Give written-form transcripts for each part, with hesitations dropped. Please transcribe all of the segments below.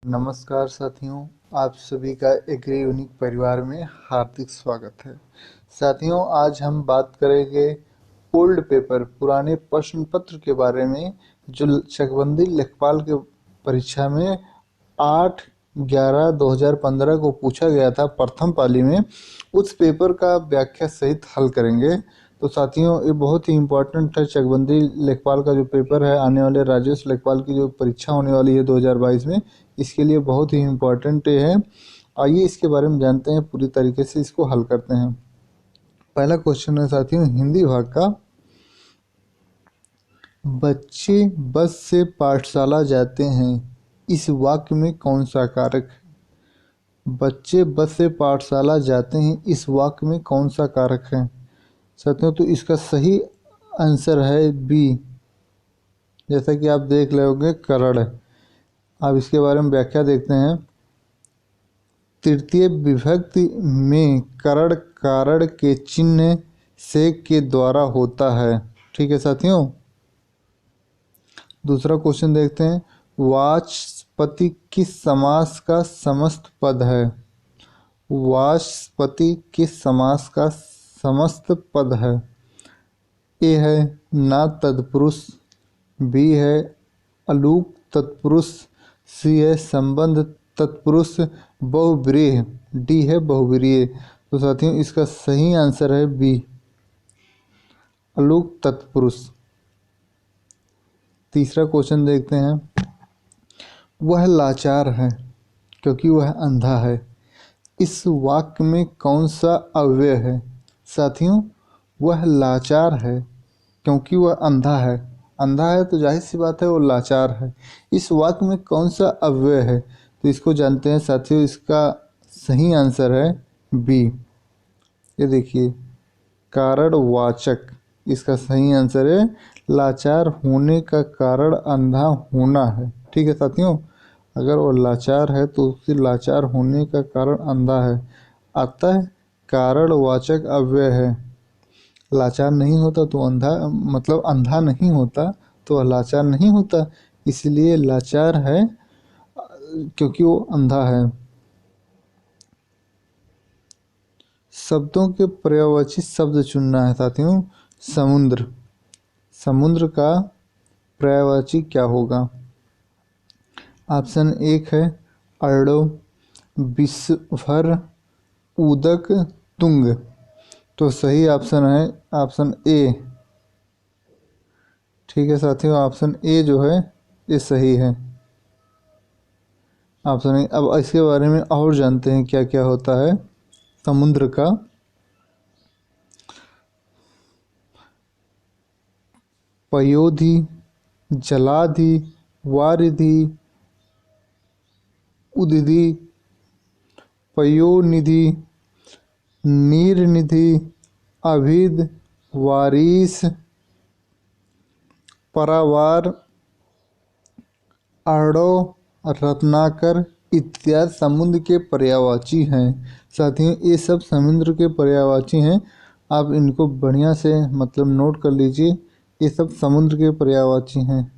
नमस्कार साथियों, आप सभी का एग्री यूनिक परिवार में हार्दिक स्वागत है। साथियों, आज हम बात करेंगे ओल्ड पेपर पुराने प्रश्न पत्र के बारे में जो चकबंदी लेखपाल के परीक्षा में 8/11/2015 को पूछा गया था प्रथम पाली में। उस पेपर का व्याख्या सहित हल करेंगे। तो साथियों, ये बहुत ही इम्पोर्टेंट है। चकबंदी लेखपाल का जो पेपर है, आने वाले राजस्व लेखपाल की जो परीक्षा होने वाली है 2022 में, इसके लिए बहुत ही इम्पोर्टेंट है। आइए इसके बारे में जानते हैं, पूरी तरीके से इसको हल करते हैं। पहला क्वेश्चन है साथियों, हिंदी भाग का। बच्चे बस से पाठशाला जाते हैं, इस वाक्य में कौन सा कारक है? बच्चे बस से पाठशाला जाते हैं, इस वाक्य में कौन सा कारक है साथियों? तो इसका सही आंसर है बी। जैसा कि आप देख रहे होंगे, करण। अब इसके बारे में व्याख्या देखते हैं। तृतीय विभक्ति में करण कारण के चिन्ह से के द्वारा होता है। ठीक है साथियों। दूसरा क्वेश्चन देखते हैं। वाचस्पति किस समास का समस्त पद है? वाचस्पति किस समास का समस्त पद है? ए है ना तत्पुरुष, बी है अलूक तत्पुरुष, सी है संबंध तत्पुरुष बहुव्रीहि, डी है बहुव्रीहि। तो साथियों, इसका सही आंसर है बी, अलूक तत्पुरुष। तीसरा क्वेश्चन देखते हैं। वह लाचार है क्योंकि वह अंधा है, इस वाक्य में कौन सा अव्यय है? साथियों, वह लाचार है क्योंकि वह अंधा है। अंधा है तो जाहिर सी बात है वो लाचार है। इस वाक्य में कौन सा अव्यय है? तो इसको जानते हैं साथियों। इसका सही आंसर है बी। ये देखिए, कारणवाचक। इसका सही आंसर है लाचार होने का कारण अंधा होना है। ठीक है साथियों, अगर वो लाचार है तो उसके लाचार होने का कारण अंधा है, अतः कारणवाचक अव्यय है। लाचार नहीं होता तो अंधा, मतलब अंधा नहीं होता तो लाचार नहीं होता, इसलिए लाचार है क्योंकि वो अंधा है। शब्दों के पर्यायवाची शब्द चुनना है साथियों। समुद्र, समुद्र का पर्यायवाची क्या होगा? ऑप्शन एक है अर्डो, विश्वभर, उदक, तुंग। तो सही ऑप्शन है ऑप्शन ए। ठीक है साथियों, ऑप्शन ए जो है ये सही है। ऑप्शन ए। अब इसके बारे में और जानते हैं क्या क्या होता है समुद्र का। पयोधि, जलाधि, वारिधि, उदधि, पयोनिधि, नीरनिधि, अभिध, वारिस, परावार, आड़ो, रत्नाकर इत्यादि समुद्र के पर्यायवाची हैं। साथियों, ये सब समुद्र के पर्यायवाची हैं। आप इनको बढ़िया से मतलब नोट कर लीजिए। ये सब समुद्र के पर्यायवाची हैं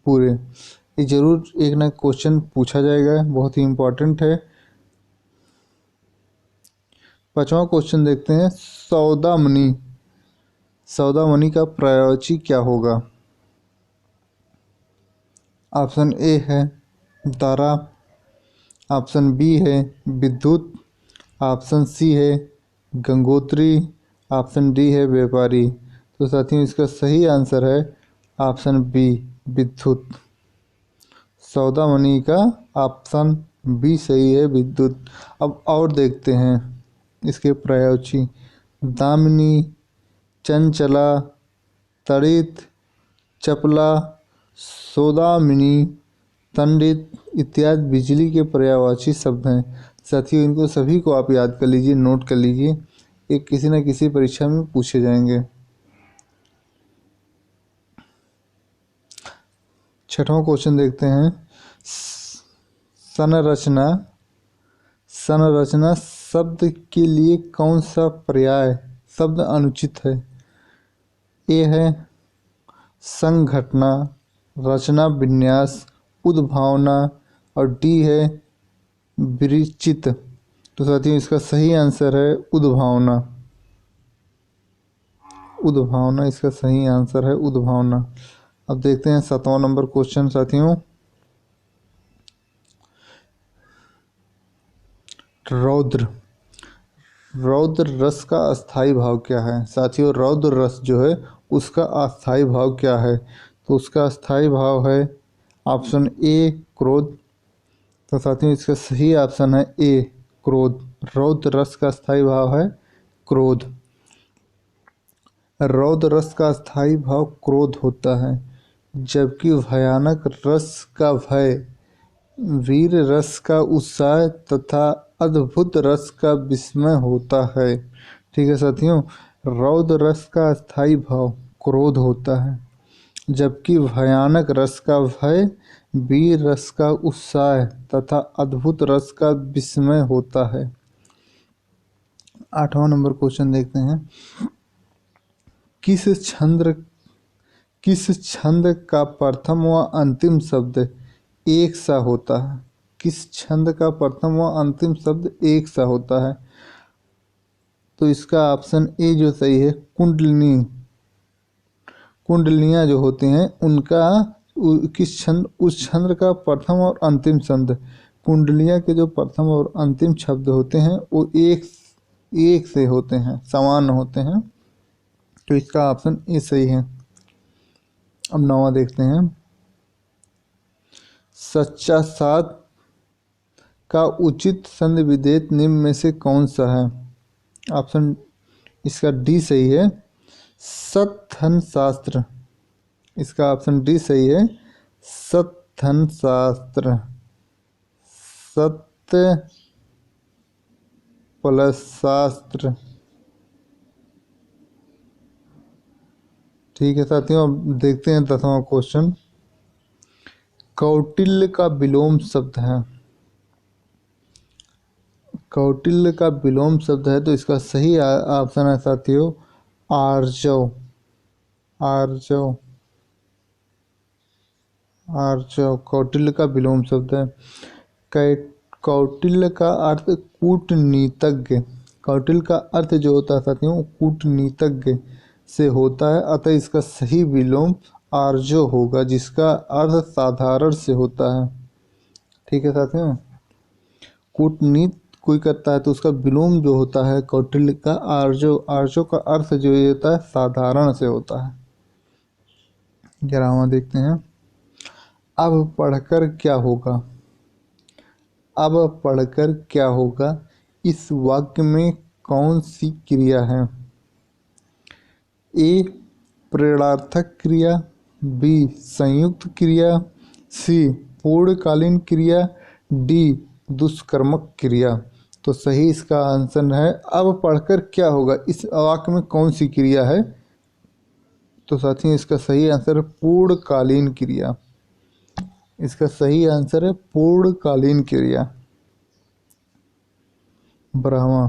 पूरे। ये जरूर एक ना क्वेश्चन पूछा जाएगा, बहुत ही इम्पोर्टेंट है। पांचवा क्वेश्चन देखते हैं। सौदामणि, सौदामणि का पर्यायवाची क्या होगा? ऑप्शन ए है तारा, ऑप्शन बी है विद्युत, ऑप्शन सी है गंगोत्री, ऑप्शन डी है व्यापारी। तो साथियों, इसका सही आंसर है ऑप्शन बी, विद्युत। सौदामणि का ऑप्शन बी सही है, विद्युत। अब और देखते हैं इसके पर्यायवाची। दामिनी, चंचला, तड़ित, चपला, सौदामिनी, तंडित इत्यादि बिजली के पर्यायवाची शब्द हैं। साथियों, इनको सभी को आप याद कर लीजिए, नोट कर लीजिए, ये किसी न किसी परीक्षा में पूछे जाएंगे। छठवां क्वेश्चन देखते हैं। संरचना, संरचना शब्द के लिए कौन सा पर्याय शब्द अनुचित है? ए है संघटना, रचना विन्यास, उद्भावना, और डी है विरचित। तो साथियों इसका सही आंसर है उद्भावना। उद्भावना इसका सही आंसर है, उद्भावना। अब देखते हैं 7वां नंबर क्वेश्चन साथियों। रौद्र। रौद्र रस का अस्थाई भाव क्या है साथियों? रौद्र रस जो है उसका अस्थाई भाव क्या है? तो उसका अस्थाई भाव है ऑप्शन ए क्रोध। तो साथियों इसका सही ऑप्शन है ए क्रोध। रौद्र रस का अस्थाई भाव है क्रोध। रौद्र रस का अस्थाई भाव क्रोध होता है, जबकि भयानक रस का भय, वीर रस का उत्साह तथा अद्भुत रस का विस्मय होता है। ठीक है साथियों, रौद्र रस का अस्थाई भाव क्रोध होता है, जबकि भयानक रस का भय, वीर रस का उत्साह तथा अद्भुत रस का विस्मय होता है। 8वां नंबर क्वेश्चन देखते हैं। किस छंद का प्रथम व अंतिम शब्द एक सा होता है? किस छंद का प्रथम व अंतिम शब्द एक सा होता है? तो इसका ऑप्शन ए जो सही है कुंडलिनी। कुंडलियाँ जो होती हैं उनका किस छंद, उस छंद का प्रथम और अंतिम शब्द, कुंडलियाँ के जो प्रथम और अंतिम शब्द होते हैं वो एक से होते हैं, समान होते हैं। तो इसका ऑप्शन ए सही है। अब 9वां देखते हैं। सच्चा साथ का उचित संध विधेयक निम्न में से कौन सा है? ऑप्शन इसका डी सही है सत्धन शास्त्र। इसका ऑप्शन डी सही है सत्धन शास्त्र। सत्य प्लस शास्त्र। ठीक है साथियों, अब देखते हैं 10वां क्वेश्चन। कौटिल्य का विलोम शब्द है। कौटिल्य का विलोम शब्द है, तो इसका सही ऑप्शन है साथियों आर्जव। आर्जव। आर्जव कौटिल्य का विलोम शब्द है। कौटिल्य का अर्थ कूटनीतज्ञ। कौटिल्य का अर्थ जो होता है साथियों कूटनीतज्ञ से होता है, अतः इसका सही विलोम आर्जव होगा, जिसका अर्थ साधारण से होता है। ठीक है साथियों, कूटनीत कोई करता है तो उसका विलोम जो होता है कौटिल्य का आर्जव। आर्जव का अर्थ जो ये होता है साधारण से होता है। 11वां देखते हैं। अब पढ़कर क्या होगा? अब पढ़कर क्या होगा इस वाक्य में कौन सी क्रिया है? ए प्रेरणार्थक क्रिया, बी संयुक्त क्रिया, सी पूर्णकालीन क्रिया, डी दुष्कर्मक क्रिया। तो सही इसका आंसर है अब पढ़कर क्या होगा इस वाक्य में कौन सी क्रिया है? तो साथियों इसका सही आंसर है पूर्णकालीन क्रिया। इसका सही आंसर है पूर्णकालीन क्रिया। 12वां,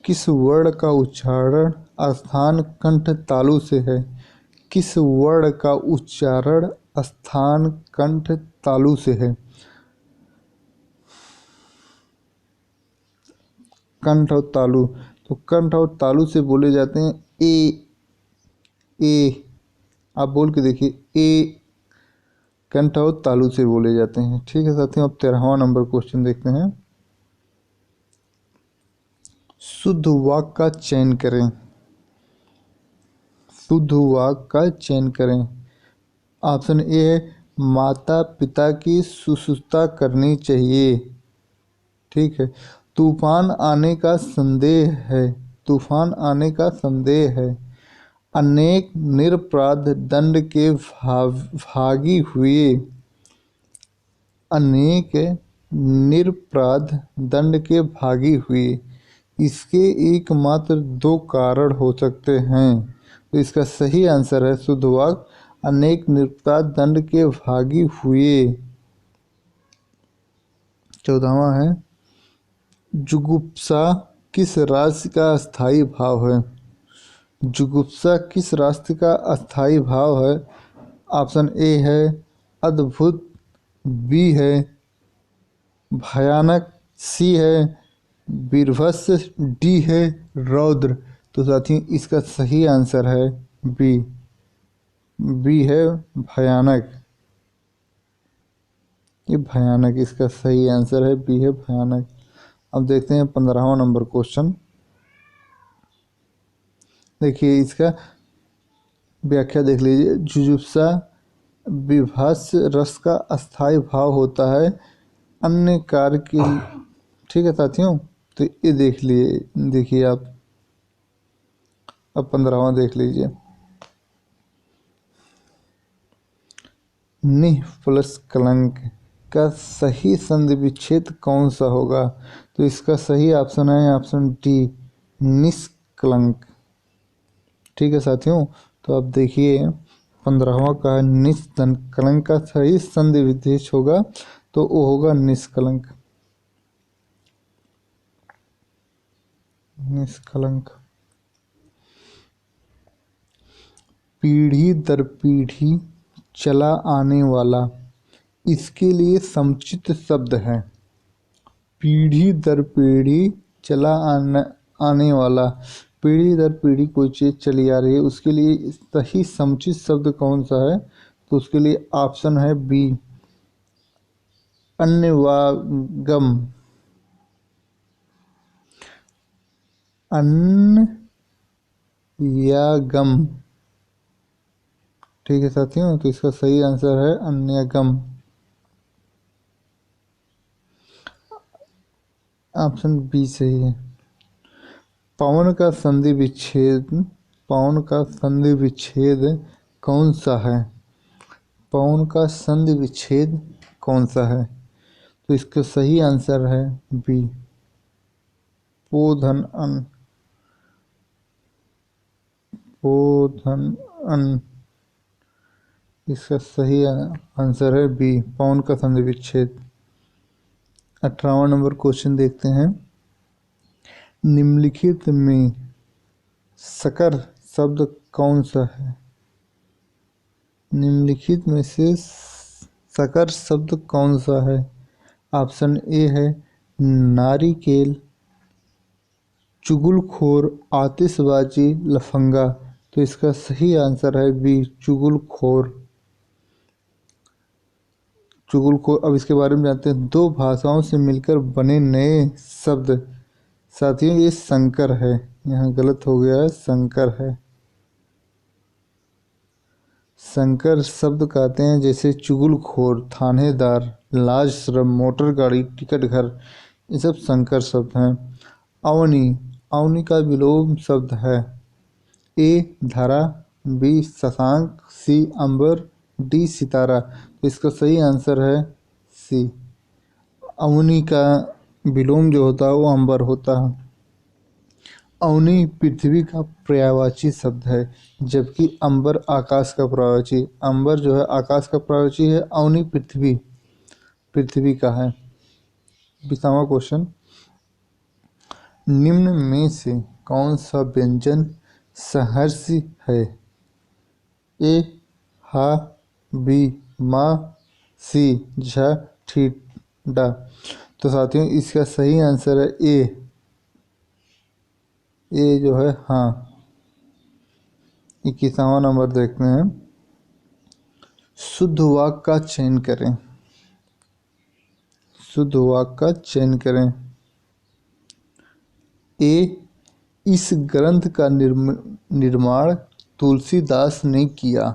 किस वर्ण का उच्चारण स्थान कंठ तालु से है? किस वर्ण का उच्चारण स्थान कंठ तालु से है? कंठ और तालु। तो कंठ और तालु से बोले जाते हैं ए। ए आप बोल के देखिए ए कंठ और तालु से बोले जाते हैं। ठीक है साथियों, अब 13वां नंबर क्वेश्चन देखते हैं। शुद्ध वाक्य का चयन करें। शुद्ध वाक्य का चयन करें। ऑप्शन ए है माता पिता की शुश्रूषा करनी चाहिए। ठीक है। तूफान आने का संदेह है। तूफान आने का संदेह है। अनेक निरपराध दंड के भागी हुए। अनेक निरपराध दंड के भागी हुए। इसके एकमात्र दो कारण हो सकते हैं। तो इसका सही आंसर है शुद्ध वाक्य अनेक निरपराध दंड के भागी हुए। 14वां है जुगुप्सा किस राशि का स्थायी भाव है? जुगुप्सा किस राशि का अस्थायी भाव है? ऑप्शन ए है अद्भुत, बी है भयानक सी है, बीभत्स डी है, रौद्र। तो साथियों इसका सही आंसर है बी। बी है भयानक। ये भयानक इसका सही आंसर है, बी है भयानक। अब देखते हैं 15वां नंबर क्वेश्चन। देखिए इसका व्याख्या देख लीजिए। जुजुप्सा विभत्स रस का अस्थायी भाव होता है अन्य कार्य के। ठीक है साथियों, तो ये देख लिए, देखिए आप। अब 15वां देख लीजिए। निह प्लस कलंक का सही संधि विच्छेद कौन सा होगा? तो इसका सही ऑप्शन है ऑप्शन डी, निष्कलंक। ठीक है साथियों, तो अब देखिए 15वां का निष्कलंक का सही संधि विच्छेद होगा तो वो होगा निष्कलंक। निष्कलंक। पीढ़ी दर पीढ़ी चला आने वाला, इसके लिए समुचित शब्द है। पीढ़ी दर पीढ़ी चला आने वाला, पीढ़ी दर पीढ़ी कोई चीज़ चली आ रही है, उसके लिए सही समुचित शब्द कौन सा है? तो उसके लिए ऑप्शन है बी, अन्यवागम। अन्ययागम। ठीक है साथियों, तो इसका सही आंसर है अन्यगम। ऑप्शन बी सही है। पवन का संधि विच्छेद, पवन का संधि विच्छेद कौन सा है? पवन का संधि विच्छेद कौन सा है? तो इसका सही आंसर है बी, पोधन अन। पोधन अन, इसका सही आंसर है बी, पवन का संधि विच्छेद। 18वां नंबर क्वेश्चन देखते हैं। निम्नलिखित में सकर शब्द कौन सा है? निम्नलिखित में से सकर शब्द कौन सा है? ऑप्शन ए है नारिकेल, चुगलखोर, आतिशबाजी, लफंगा। तो इसका सही आंसर है बी, चुगलखोर। चुगलखोर। अब इसके बारे में जानते हैं। दो भाषाओं से मिलकर बने नए शब्द। साथियों ये संकर है, यहाँ गलत हो गया है, संकर है। संकर शब्द कहते हैं जैसे चुगलखोर, थानेदार, लाज श्रम, मोटर गाड़ी, टिकट घर, ये सब संकर शब्द हैं। अवनी, अवनी का विलोम शब्द है। ए धारा, बी शशांक, सी अंबर, डी सितारा। तो इसका सही आंसर है सी। अवनी का विलोम जो होता है वो अंबर होता है। अवनी पृथ्वी का पर्यायवाची शब्द है, जबकि अंबर आकाश का पर्यायवाची। अंबर जो है आकाश का पर्यायवाची है, अवनी पृथ्वी, पृथ्वी का है। 20वां क्वेश्चन। निम्न में से कौन सा व्यंजन सहर्षी है? ए हा, बी मा, सी झ, ठी डा। तो साथियों इसका सही आंसर है ए। ए जो है हाँ। 21वां नंबर देखते हैं। शुद्ध वाक्य का चयन करें। शुद्ध वाक्य का चयन करें। ए इस ग्रंथ का निर्माण तुलसीदास ने किया।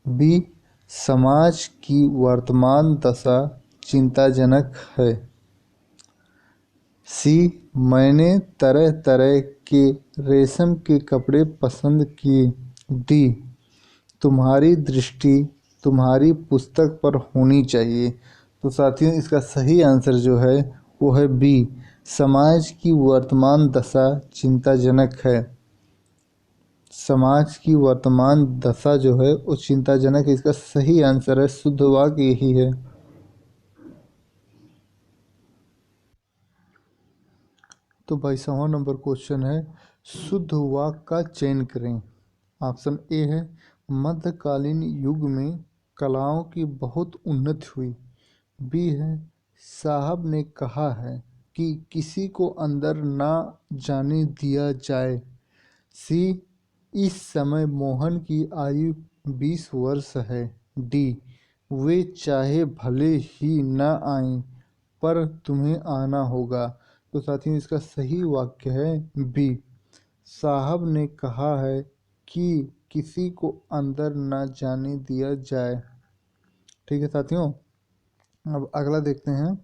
बी समाज की वर्तमान दशा चिंताजनक है। सी मैंने तरह तरह के रेशम के कपड़े पसंद किए। डी तुम्हारी दृष्टि तुम्हारी पुस्तक पर होनी चाहिए। तो साथियों इसका सही आंसर जो है वो है बी, समाज की वर्तमान दशा चिंताजनक है। समाज की वर्तमान दशा जो है वो चिंताजनक है, इसका सही आंसर है, शुद्ध वाक्य यही है। तो 22वां नंबर क्वेश्चन है, शुद्ध वाक्य का चयन करें। ऑप्शन ए है मध्यकालीन युग में कलाओं की बहुत उन्नति हुई। बी है साहब ने कहा है कि किसी को अंदर ना जाने दिया जाए। सी, इस समय मोहन की आयु 20 वर्ष है। डी, वे चाहे भले ही ना आएं पर तुम्हें आना होगा। तो साथियों इसका सही वाक्य है बी, साहब ने कहा है कि किसी को अंदर ना जाने दिया जाए। ठीक है साथियों, अब अगला देखते हैं।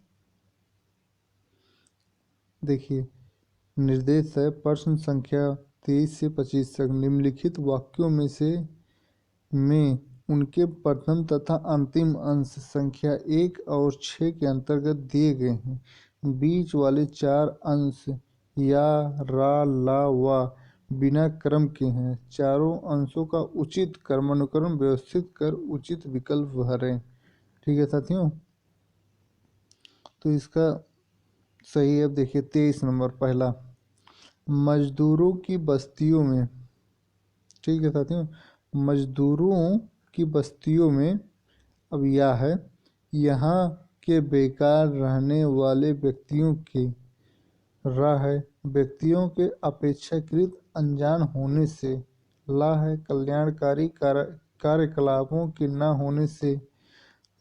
देखिए, निर्देश है प्रश्न संख्या 23 से 25 तक। निम्नलिखित वाक्यों में उनके प्रथम तथा अंतिम अंश संख्या 1 और 6 के अंतर्गत दिए गए हैं। बीच वाले 4 अंश या, रा, ला, वा बिना क्रम के हैं। चारों अंशों का उचित क्रमानुक्रम व्यवस्थित कर उचित विकल्प भरें। ठीक है साथियों, तो इसका सही है। अब देखिए 23 नंबर पहला, मजदूरों की बस्तियों में। ठीक है साथियों, मजदूरों की बस्तियों में अब यह है, यहाँ के बेकार रहने वाले व्यक्तियों की रा है, व्यक्तियों के अपेक्षाकृत अनजान होने से। ला है, कल्याणकारी कार्यकलापों के न होने से।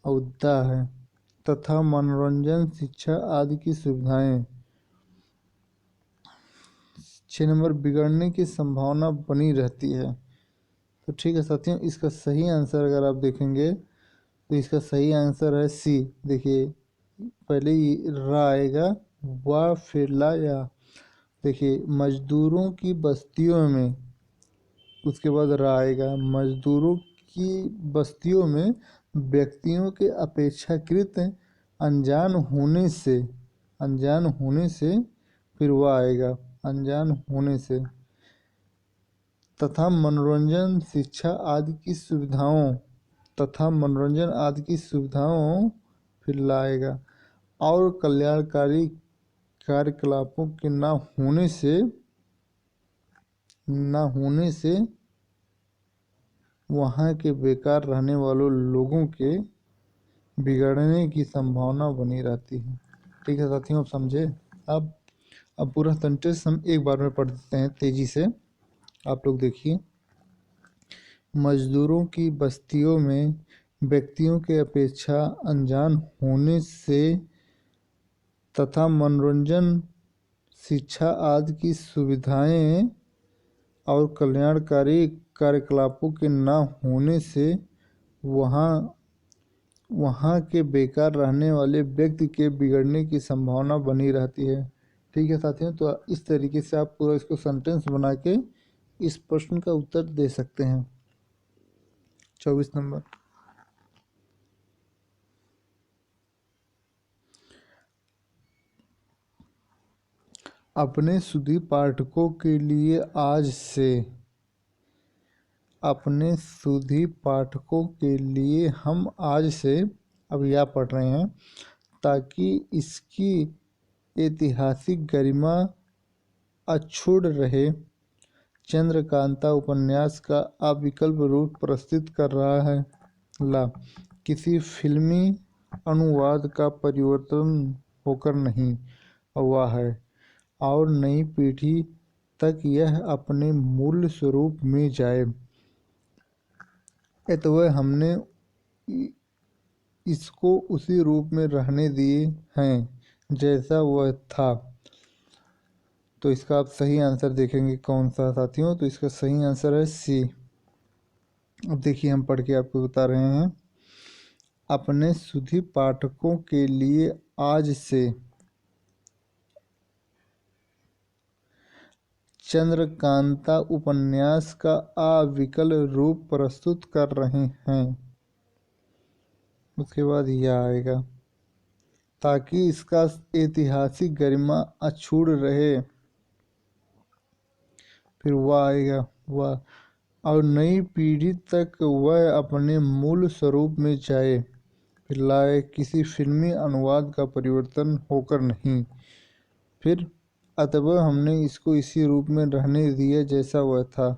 औदा है, तथा मनोरंजन, शिक्षा आदि की सुविधाएं। 6 नंबर, बिगड़ने की संभावना बनी रहती है। तो ठीक है साथियों, इसका सही आंसर अगर आप देखेंगे तो इसका सही आंसर है सी। देखिए, पहले ही रा आएगा, वा फिर ला या। देखिए, मजदूरों की बस्तियों में, उसके बाद रा आएगा। मजदूरों की बस्तियों में व्यक्तियों के अपेक्षाकृत अनजान होने से, अनजान होने से, फिर वह आएगा अनजान होने से, तथा मनोरंजन, शिक्षा आदि की सुविधाओं, तथा मनोरंजन आदि की सुविधाओं, फिर लाएगा। और कल्याणकारी कार्यकलापों के न होने से वहाँ के बेकार रहने वालों लोगों के बिगड़ने की संभावना बनी रहती है। ठीक है साथियों, अब समझे। अब पूरा सेंटेंस हम एक बार में पढ़ देते हैं तेजी से, आप लोग देखिए। मजदूरों की बस्तियों में व्यक्तियों के अपेक्षा अनजान होने से तथा मनोरंजन, शिक्षा आदि की सुविधाएं और कल्याणकारी कार्यकलापों के न होने से वहाँ के बेकार रहने वाले व्यक्ति के बिगड़ने की संभावना बनी रहती है। ठीक है साथियों, तो इस तरीके से आप पूरा इसको सेंटेंस बना के इस प्रश्न का उत्तर दे सकते हैं। 24 नंबर, अपने सुधी पाठकों के लिए आज से, अपने सुधी पाठकों के लिए हम आज से अब यह पढ़ रहे हैं, ताकि इसकी ऐतिहासिक गरिमा अक्षुण्ण रहे। चंद्रकांता उपन्यास का अविकल्प रूप प्रस्तुत कर रहा है। ला, किसी फिल्मी अनुवाद का परिवर्तन होकर नहीं हुआ है और नई पीढ़ी तक यह अपने मूल स्वरूप में जाए। अतः हमने इसको उसी रूप में रहने दिए हैं जैसा वह था। तो इसका आप सही आंसर देखेंगे कौन सा साथियों, तो इसका सही आंसर है सी। अब देखिए, हम पढ़ के आपको बता रहे हैं। अपने सुधी पाठकों के लिए आज से चंद्रकांता उपन्यास का अविकल रूप प्रस्तुत कर रहे हैं। उसके बाद यह आएगा, ताकि इसका ऐतिहासिक गरिमा अक्षुण्ण रहे। फिर वह आएगा, वह और नई पीढ़ी तक वह अपने मूल स्वरूप में जाए। फिर लाए, किसी फिल्मी अनुवाद का परिवर्तन होकर नहीं। फिर अतः हमने इसको इसी रूप में रहने दिया जैसा वह था।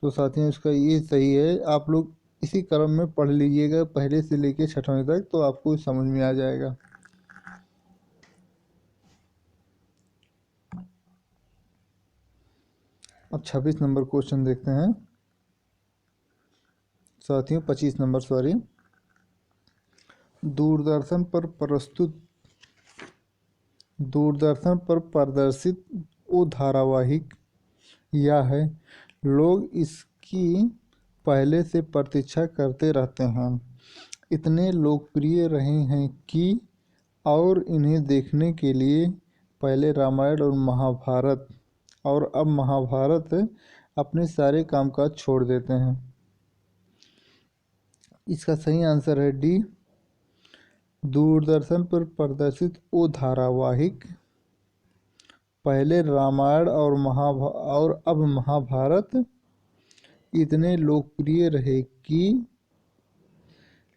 तो साथियों, इसका ये सही है। आप लोग इसी क्रम में पढ़ लीजिएगा पहले से लेके 6वीं तक, तो आपको समझ में आ जाएगा। अब 26 नंबर क्वेश्चन देखते हैं साथियों, 25 नंबर सॉरी। दूरदर्शन पर प्रस्तुत दूरदर्शन पर प्रदर्शित वो धारावाहिक यह है, लोग इसकी पहले से प्रतीक्षा करते रहते हैं। इतने लोकप्रिय रहे हैं कि और इन्हें देखने के लिए पहले रामायण और महाभारत और अब महाभारत अपने सारे कामकाज छोड़ देते हैं। इसका सही आंसर है डी, दूरदर्शन पर प्रदर्शित वो धारावाहिक पहले रामायण और अब महाभारत इतने लोकप्रिय रहे कि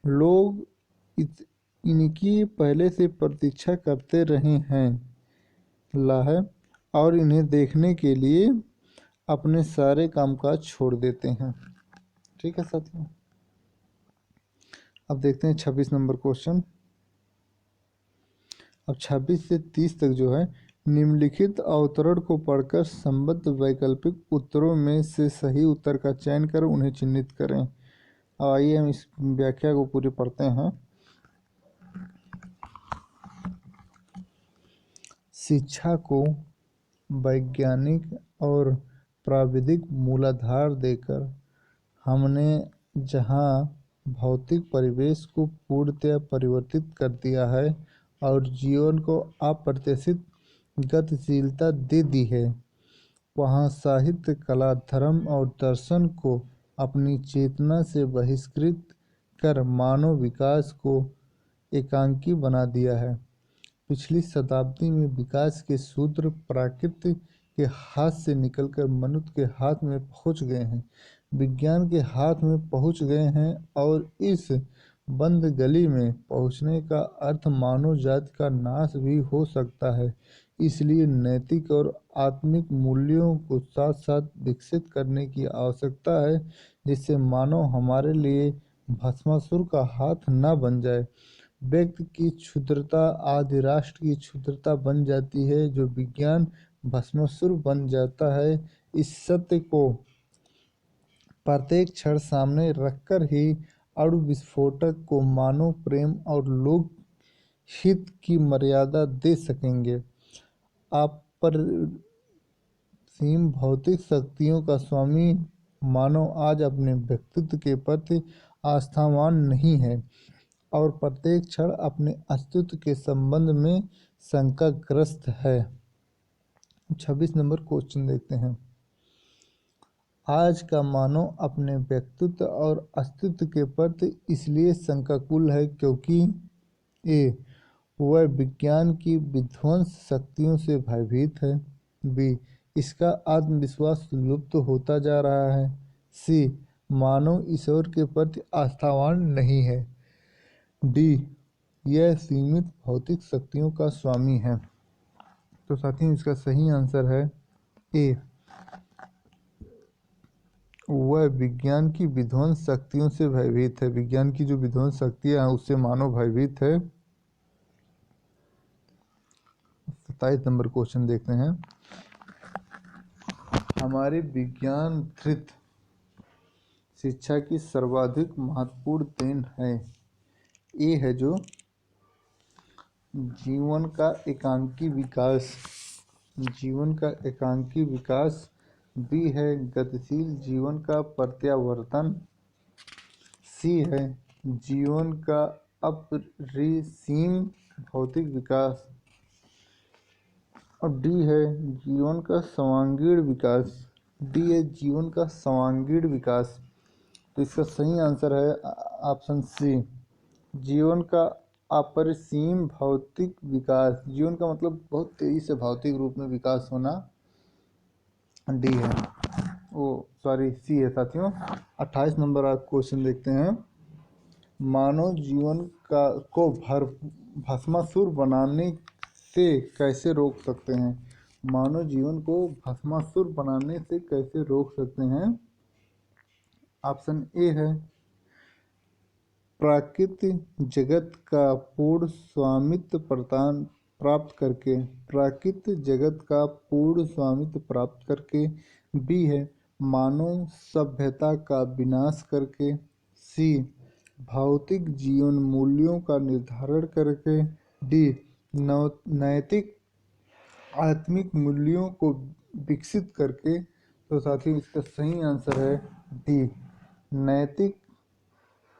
लोग इनकी पहले से प्रतीक्षा करते रहे हैं है और इन्हें देखने के लिए अपने सारे कामकाज छोड़ देते हैं। ठीक है साथियों, अब देखते हैं 26 नंबर क्वेश्चन। अब 26 से 30 तक जो है, निम्नलिखित अवतरण को पढ़कर संबद्ध वैकल्पिक उत्तरों में से सही उत्तर का चयन कर उन्हें चिन्हित करें। अब आइए हम इस व्याख्या को पूरी पढ़ते हैं। शिक्षा को वैज्ञानिक और प्राविधिक मूलाधार देकर हमने जहाँ भौतिक परिवेश को पूर्णतया परिवर्तित कर दिया है और जीवन को अप्रत्याशित गतिशीलता दे दी है, वहाँ साहित्य, कला, धर्म और दर्शन को अपनी चेतना से बहिष्कृत कर मानव विकास को एकांकी बना दिया है। पिछली शताब्दी में विकास के सूत्र प्रकृति के हाथ से निकलकर मनुष्य के हाथ में पहुंच गए हैं, विज्ञान के हाथ में पहुंच गए हैं और इस बंद गली में पहुंचने का अर्थ मानव जाति का नाश भी हो सकता है। इसलिए नैतिक और आत्मिक मूल्यों को साथ साथ विकसित करने की आवश्यकता है, जिससे मानव हमारे लिए भस्मासुर का हाथ न बन जाए। व्यक्ति की क्षुद्रता आदि राष्ट्र की क्षुद्रता बन जाती है, जो विज्ञान भस्मासुर बन जाता है। इस सत्य को प्रत्येक क्षण सामने रखकर ही अणु विस्फोटक को मानव प्रेम और लोक हित की मर्यादा दे सकेंगे। असीम भौतिक शक्तियों का स्वामी मानव आज अपने व्यक्तित्व के प्रति आस्थावान नहीं है और प्रत्येक क्षण अपने अस्तित्व के संबंध में शंकाग्रस्त है। 26 नंबर क्वेश्चन देखते हैं। आज का मानव अपने व्यक्तित्व और अस्तित्व के प्रति इसलिए शंकाकुल है क्योंकि ए, वह विज्ञान की विध्वंस शक्तियों से भयभीत है, बी, इसका आत्मविश्वास लुप्त होता जा रहा है, सी, मानव ईश्वर के प्रति आस्थावान नहीं है, डी, यह सीमित भौतिक शक्तियों का स्वामी है। तो साथियों, इसका सही आंसर है ए, वह विज्ञान की विध्वंस शक्तियों से भयभीत है। विज्ञान की जो विध्वंस शक्तियां हैं उससे मानव भयभीत है। 27 नंबर क्वेश्चन देखते हैं। हमारी विज्ञान धृत शिक्षा की सर्वाधिक महत्वपूर्ण देन है। ए है जो जीवन का एकांकी विकास, बी है गतिशील जीवन का प्रत्यावर्तन, सी है जीवन का अपरिसीम भौतिक विकास और डी है जीवन का सर्वांगीण विकास। डी है जीवन का सर्वांगीण विकास। तो इसका सही आंसर है ऑप्शन सी, जीवन का अपरिसीम भौतिक विकास। जीवन का मतलब बहुत तेजी से भौतिक रूप में विकास होना। डी है, ओ सॉरी सी है साथियों। 28 नंबर आप क्वेश्चन देखते हैं। मानव जीवन को भस्मासुर बनाने से कैसे रोक सकते हैं? मानव जीवन को भस्मासुर बनाने से कैसे रोक सकते हैं? ऑप्शन ए है प्राकृतिक जगत का पूर्ण स्वामित्व प्राप्त करके, बी है मानव सभ्यता का विनाश करके। सी भौतिक जीवन मूल्यों का निर्धारण करके। डी नैतिक आत्मिक मूल्यों को विकसित करके। तो साथियों इसका सही आंसर है डी नैतिक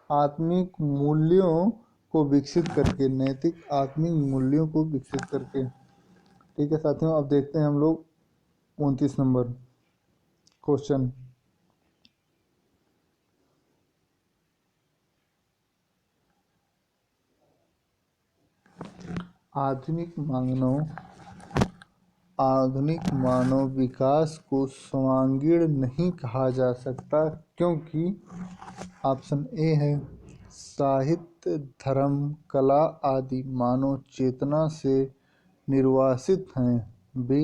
आत्मिक मूल्यों को विकसित करके। नैतिक आत्मिक मूल्यों को विकसित करके। ठीक है साथियों, अब देखते हैं हम लोग 29 नंबर क्वेश्चन। आधुनिक मानव विकास को सर्वांगीण नहीं कहा जा सकता क्योंकि ऑप्शन ए है साहित्य धर्म कला आदि मानव चेतना से निर्वासित हैं। बी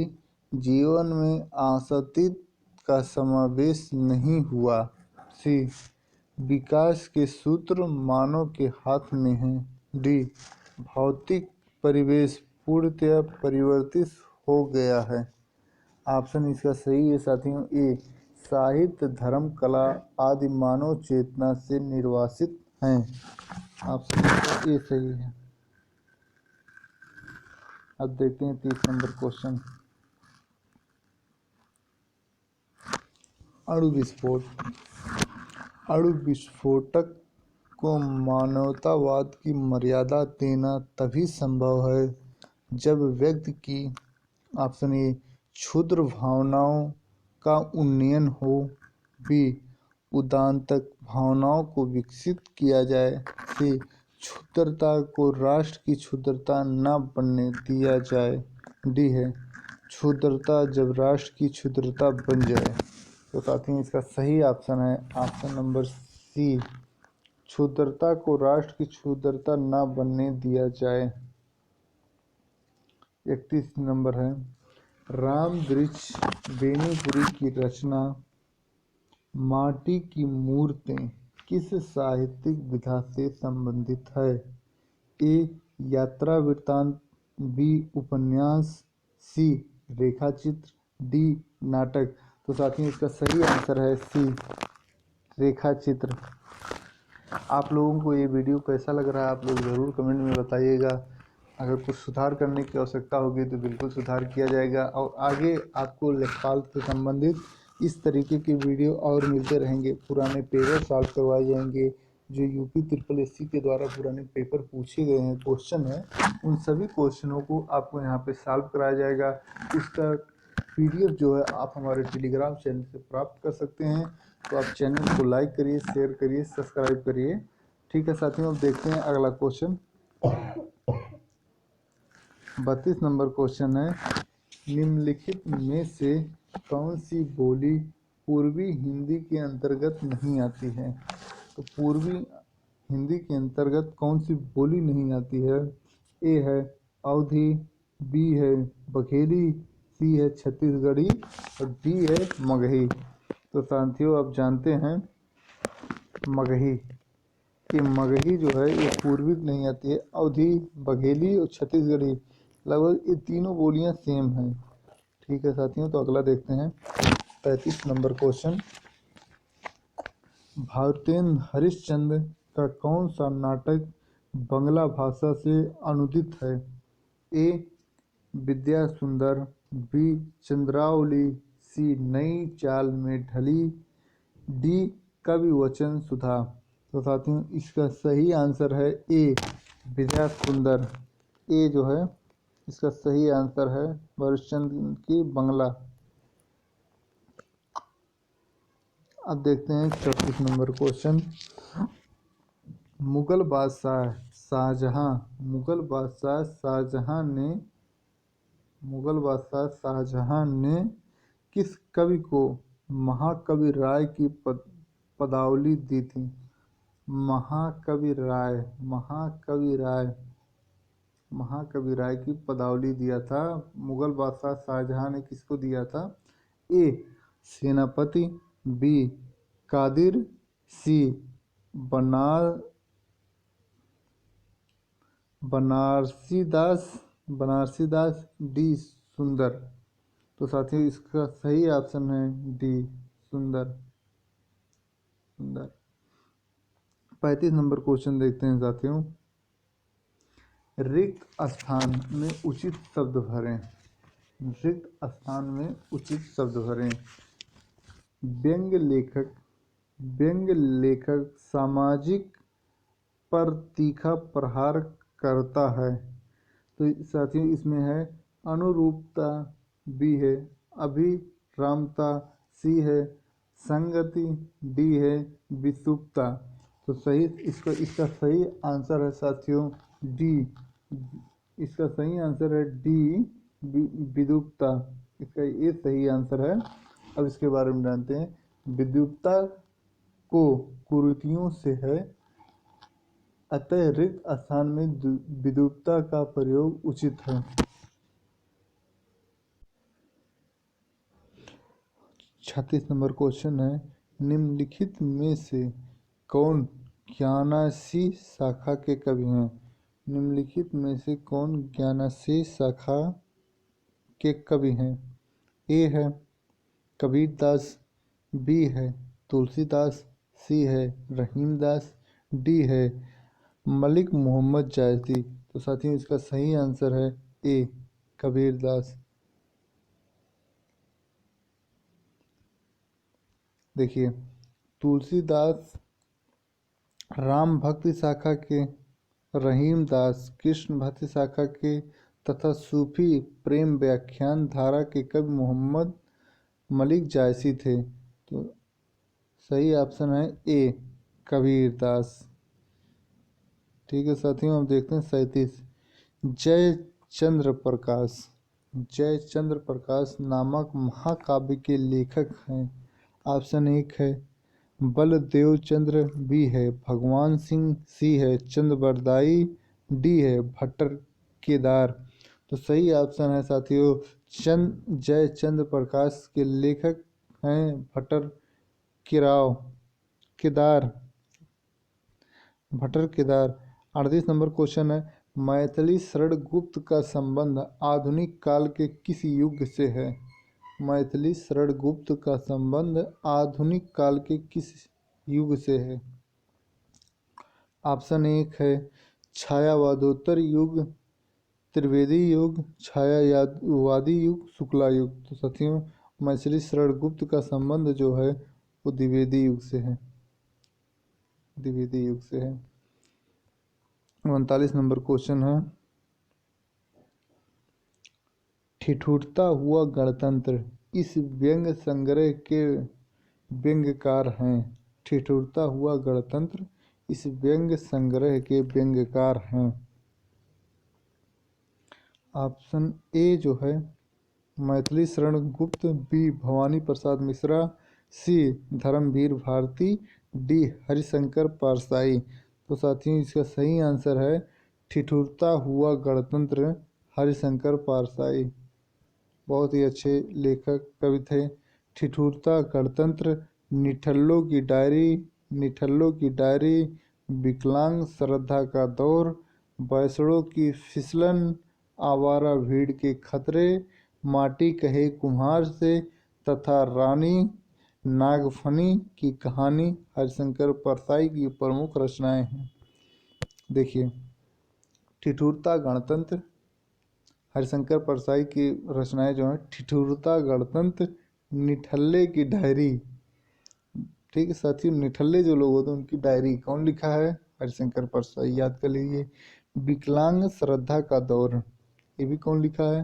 जीवन में आसक्ति का समावेश नहीं हुआ। सी विकास के सूत्र मानव के हाथ में हैं। डी भौतिक परिवेश पूर्णतया परिवर्तित हो गया है। ऑप्शन इसका सही है साथियों ए साहित्य धर्म कला आदि मानव चेतना से निर्वासित हैं। ऑप्शन इसका ए सही है। अब देखते हैं 30 नंबर क्वेश्चन। अणु विस्फोट। अणु विस्फोटक को मानवतावाद की मर्यादा देना तभी संभव है जब व्यक्ति की ऑप्शन ए क्षुद्र भावनाओं का उन्नयन हो। बी उदात्तक भावनाओं को विकसित किया जाए। सी क्षुद्रता को राष्ट्र की क्षुद्रता न बनने दिया जाए। डी है क्षुद्रता जब राष्ट्र की क्षुद्रता बन जाए। तो साथियों इसका सही ऑप्शन है ऑप्शन नंबर सी क्षुद्रता को राष्ट्र की क्षुद्रता न बनने दिया जाए। 31 नंबर है राम वृक्ष बेनीपुरी की रचना माटी की मूर्तें किस साहित्यिक विधा से संबंधित है। ए यात्रा वृत्तांत। बी उपन्यास। सी रेखाचित्र। डी नाटक। तो साथियों इसका सही आंसर है सी रेखाचित्र। आप लोगों को ये वीडियो कैसा लग रहा है आप लोग ज़रूर कमेंट में बताइएगा। अगर कुछ सुधार करने की आवश्यकता होगी तो बिल्कुल सुधार किया जाएगा और आगे आपको लेखपाल से संबंधित इस तरीके के वीडियो और मिलते रहेंगे। पुराने पेपर सॉल्व करवाए जाएंगे जो यूपी SSSC के द्वारा पुराने पेपर पूछे गए हैं क्वेश्चन है उन सभी क्वेश्चनों को आपको यहाँ पे सॉल्व कराया जाएगा। उसका PDF जो है आप हमारे टेलीग्राम चैनल से प्राप्त कर सकते हैं। तो आप चैनल को लाइक करिए शेयर करिए सब्सक्राइब करिए। ठीक है साथियों, अब देखते हैं अगला क्वेश्चन। 32 नंबर क्वेश्चन है निम्नलिखित में से कौन सी बोली पूर्वी हिंदी के अंतर्गत नहीं आती है। तो पूर्वी हिंदी के अंतर्गत कौन सी बोली नहीं आती है। ए है अवधी। बी है बघेली। सी है छत्तीसगढ़ी और डी है मगही। तो साथियों आप जानते हैं मगही। ये मगही जो है ये पूर्वी नहीं आती है। अवधी बघेली और छत्तीसगढ़ी लगभग ये तीनों बोलियां सेम हैं। ठीक है साथियों, तो अगला देखते हैं 35 नंबर क्वेश्चन। भारतेंद्र हरिश्चंद्र का कौन सा नाटक बंगला भाषा से अनुदित है। ए विद्या सुंदर। बी चंद्रावली। सी नई चाल में ढली। डी कवि वचन सुधा। तो साथियों इसका सही आंसर है ए विद्या सुंदर। ए जो है इसका सही आंसर है हरिश्चंद्र की बंगला। अब देखते हैं 34 नंबर क्वेश्चन। मुगल बादशाह शाहजहां ने किस कवि को महाकवि राय की पदावली दी थी। महाकवि राय की पदावली दिया था। मुगल बादशाह शाहजहां ने किसको दिया था। ए सेनापति। बी कादिर। सी बनार बनारसीदास। डी सुंदर। तो साथियों इसका सही ऑप्शन है डी, सुंदर। सुंदर। 35 नंबर क्वेश्चन देखते हैं साथियों। रिक्त स्थान में उचित शब्द भरें। रिक्त स्थान में उचित शब्द भरें। व्यंग्य लेखक। व्यंग्य लेखक सामाजिक पर तीखा प्रहार करता है। तो साथियों इसमें है अनुरूपता, बी है, अभिरामता, सी है, संगति, डी है, विषुप्ता। तो सही इसका सही आंसर है साथियों डी। इसका सही आंसर है डी, विद्युप्ता। इसका ये सही आंसर है। अब इसके बारे में जानते हैं। विद्युप्ता को कुरीतियों से है, अतः रिक्त स्थान में विद्युप्ता का प्रयोग उचित है। 36 नंबर क्वेश्चन है। निम्नलिखित में से कौन ज्ञानासी शाखा के कवि हैं। निम्नलिखित में से कौन ज्ञानासी शाखा के कवि हैं। ए है कबीरदास, बी है तुलसीदास, सी है रहीमदास, डी है मलिक मोहम्मद जायसी। तो साथियों इसका सही आंसर है ए, कबीरदास। देखिए तुलसीदास राम भक्ति शाखा के, रहीमदास कृष्ण भक्ति शाखा के तथा सूफी प्रेम व्याख्यान धारा के कवि मोहम्मद मलिक जायसी थे। तो सही ऑप्शन है ए, कबीरदास। ठीक है साथियों, हम देखते हैं 37। जय चंद्र प्रकाश। जय चंद्र प्रकाश नामक महाकाव्य के लेखक हैं। ऑप्शन 1 है बलदेव चंद्र, बी है भगवान सिंह, सी है चंद्रबरदाई, डी है भट्टर केदार। तो सही ऑप्शन है साथियों जय चंद्र प्रकाश के लेखक हैं भट्टर किराव केदार, भट्टर केदार। 38 नंबर क्वेश्चन है। मैथिली शरण गुप्त का संबंध आधुनिक काल के किस युग से है। मैथिली शरण गुप्त का संबंध आधुनिक काल के किस युग से है। ऑप्शन 1 है छायावादोत्तर युग, त्रिवेदी युग, छायावादी युग, शुक्ला युग। तो साथियों मैथिली शरण गुप्त का संबंध जो है वो द्विवेदी युग से है। द्विवेदी युग से है। 39 नंबर क्वेश्चन है। ठिठुरता हुआ गणतंत्र इस व्यंग्य संग्रह के व्यंग्यकार हैं। ठिठुरता हुआ गणतंत्र इस व्यंग्य संग्रह के व्यंग्यकार हैं। ऑप्शन ए जो है मैथिली शरण गुप्त, बी भवानी प्रसाद मिश्रा, सी धर्मवीर भारती, डी हरिशंकर परसाई। तो साथियों इसका सही आंसर है ठिठुरता हुआ गणतंत्र, हरिशंकर परसाई। बहुत ही अच्छे लेखक कवि थे। ठिठुरता गणतंत्र, निठल्लों की डायरी, निठल्लों की डायरी, विकलांग श्रद्धा का दौर, बैसड़ों की फिसलन, आवारा भीड़ के खतरे, माटी कहे कुम्हार से तथा रानी नागफनी की कहानी हरिशंकर परसाई की प्रमुख रचनाएं हैं। देखिए ठिठुरता गणतंत्र, हरिशंकर परसाई की रचनाएं जो हैं ठिठुरता गणतंत्र, निठल्ले की डायरी। ठीक है साथियों, निठल्ले जो लोग होते हैं उनकी डायरी कौन लिखा है, हरिशंकर परसाई, याद कर लीजिए। विकलांग श्रद्धा का दौर ये भी कौन लिखा है,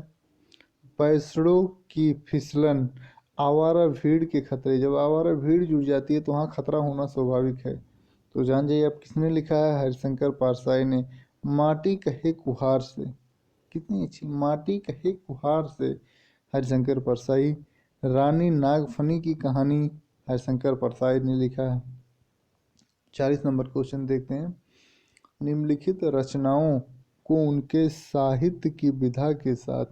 पैसड़ों की फिसलन, आवारा भीड़ के खतरे। जब आवारा भीड़ जुड़ जाती है तो वहाँ खतरा होना स्वाभाविक है। तो जान जाइए आप किसने लिखा है, हरिशंकर परसाई ने। माटी कहे कुहार से, कितनी अच्छी, माटी कहे कुहार से, हरिशंकर परसाई। रानी नागफनी की कहानी हरिशंकर परसाई ने लिखा है। 40 नंबर क्वेश्चन देखते हैं। निम्नलिखित रचनाओं को उनके साहित्य की विधा के साथ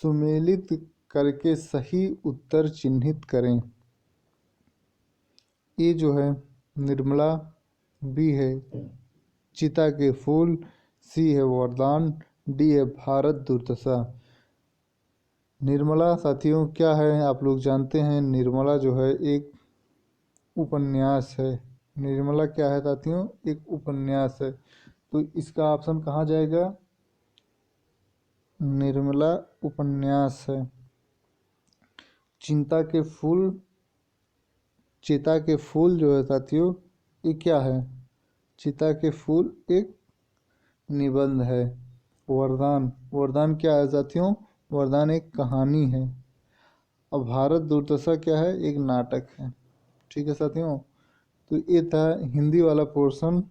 सुमेलित करके सही उत्तर चिन्हित करें। ये जो है निर्मला, बी है चिता के फूल, सी है वरदान, डी है भारत दुर्दशा। निर्मला साथियों क्या है, आप लोग जानते हैं निर्मला जो है एक उपन्यास है। निर्मला क्या है साथियों, एक उपन्यास है। तो इसका ऑप्शन कहाँ जाएगा, निर्मला उपन्यास है। चिंता के फूल, चिता के फूल जो है साथियों, ये क्या है, चिता के फूल एक निबंध है। वरदान, वरदान क्या है साथियों, वरदान एक कहानी है। और भारत दुर्दशा क्या है, एक नाटक है। ठीक है साथियों, तो ये था हिंदी वाला पोर्शन।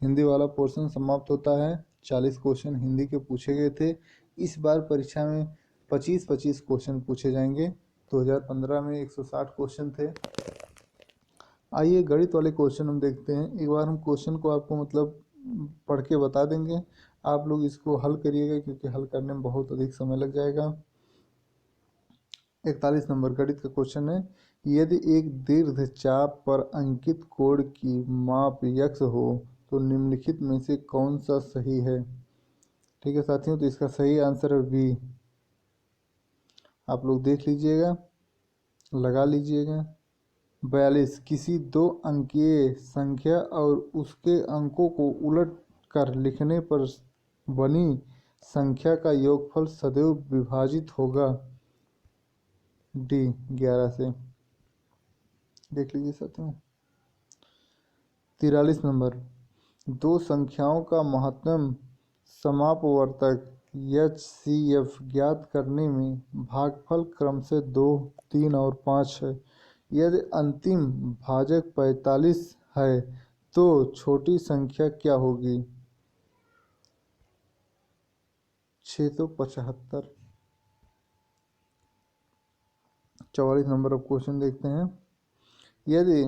हिंदी वाला पोर्शन समाप्त होता है। 40 क्वेश्चन हिंदी के पूछे गए थे। इस बार परीक्षा में 25-25 क्वेश्चन पूछे जाएंगे। 2015 में 160 क्वेश्चन थे। आइए गणित वाले क्वेश्चन हम देखते हैं। एक बार हम क्वेश्चन को आपको मतलब पढ़ के बता देंगे, आप लोग इसको हल करिएगा क्योंकि हल करने में बहुत अधिक समय लग जाएगा। 41 नंबर गणित का क्वेश्चन है, यदि एक दीर्घ चाप पर अंकित कोण की माप x हो तो निम्नलिखित में से कौन सा सही है। ठीक है साथियों, तो इसका सही आंसर है बी। आप लोग देख लीजिएगा, लगा लीजिएगा। 42, किसी दो अंकीय संख्या और उसके अंकों को उलट कर लिखने पर बनी संख्या का योगफल सदैव विभाजित होगा। डी 11 से। देख लीजिए साथियों। 43 नंबर, दो संख्याओं का महत्तम समापवर्तक HCF ज्ञात करने में भागफल क्रमशः 2, 3 और 5 है। यदि अंतिम भाजक 45 है तो छोटी संख्या क्या होगी, 675। 44 नंबर अब क्वेश्चन देखते हैं, यदि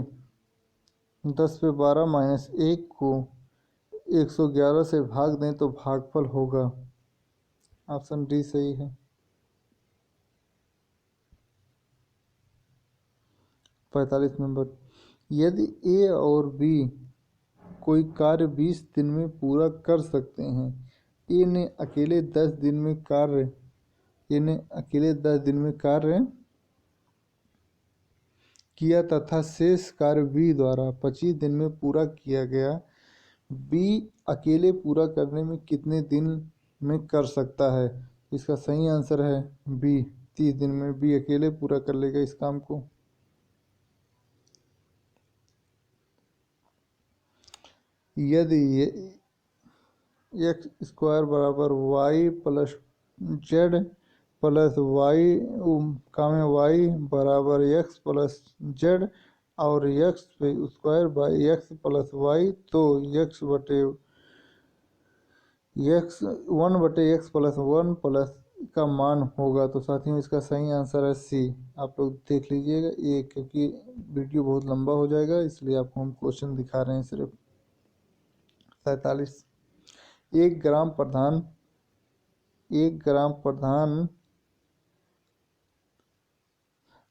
10 पे 12 माइनस 1 को 111 से भाग दें तो भागफल होगा। ऑप्शन डी सही है। 45 नंबर, यदि ए और बी कोई कार्य 20 दिन में पूरा कर सकते हैं, ए ने अकेले 10 दिन में कार्य ए ने अकेले 10 दिन में कार्य किया तथा शेष कार्य बी द्वारा 25 दिन में पूरा किया गया, बी अकेले पूरा करने में कितने दिन में कर सकता है। इसका सही आंसर है बी, 30 दिन में बी अकेले पूरा कर लेगा इस काम को। यदि एक्स स्क्वायर बराबर y plus z plus y का में वाई बराबर एक्स प्लस जेड और x square by x plus y, तो एक्स 1/x प्लस 1 प्लस का मान होगा। तो साथियों इसका सही आंसर है सी। आप लोग देख लीजिएगा, ये क्योंकि वीडियो बहुत लंबा हो जाएगा इसलिए आपको हम क्वेश्चन दिखा रहे हैं सिर्फ। 47, एक ग्राम प्रधान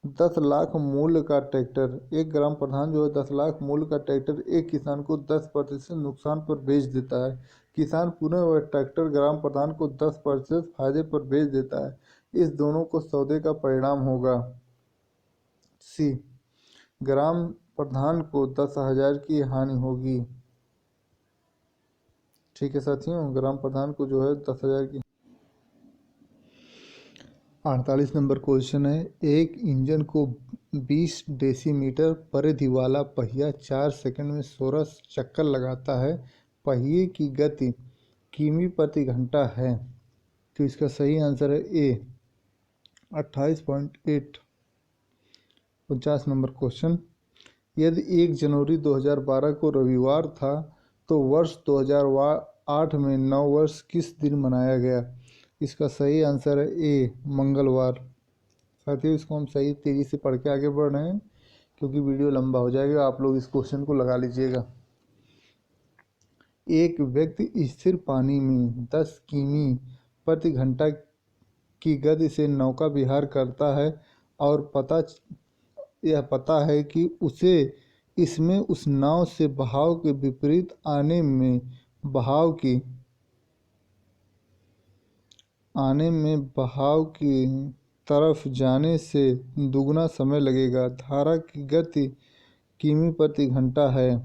10 लाख मूल्य का ट्रैक्टर, 1 ग्राम प्रधान जो है 10 लाख मूल्य का ट्रैक्टर एक किसान को 10% नुकसान पर बेच देता है। किसान पुनः वह ट्रैक्टर ग्राम प्रधान को 10% फायदे पर बेच देता है। इस दोनों को सौदे का परिणाम होगा। सी, ग्राम प्रधान को 10,000 की हानि होगी। ठीक है साथियों, ग्राम प्रधान को जो है 10,000 की। 48 नंबर क्वेश्चन है, एक इंजन को 20 डेसीमीटर परिधि वाला पहिया 4 सेकंड में 16 चक्कर लगाता है। पहिए की गति किमी प्रति घंटा है। तो इसका सही आंसर है ए, 28.8। 50 नंबर क्वेश्चन, यदि 1 जनवरी 2012 को रविवार था तो वर्ष 2008 में नव वर्ष किस दिन मनाया गया। इसका सही आंसर है ए, मंगलवार। साथियों इसको हम सही तेज़ी से पढ़ के आगे बढ़ रहे हैं क्योंकि वीडियो लंबा हो जाएगा। आप लोग इस क्वेश्चन को लगा लीजिएगा। एक व्यक्ति स्थिर पानी में 10 किमी प्रति घंटा की गति से नौका विहार करता है और यह पता है कि उसे इसमें उस नाव से बहाव के विपरीत आने में बहाव की आने में बहाव की तरफ जाने से दुगना समय लगेगा। धारा की गति किमी प्रति घंटा है।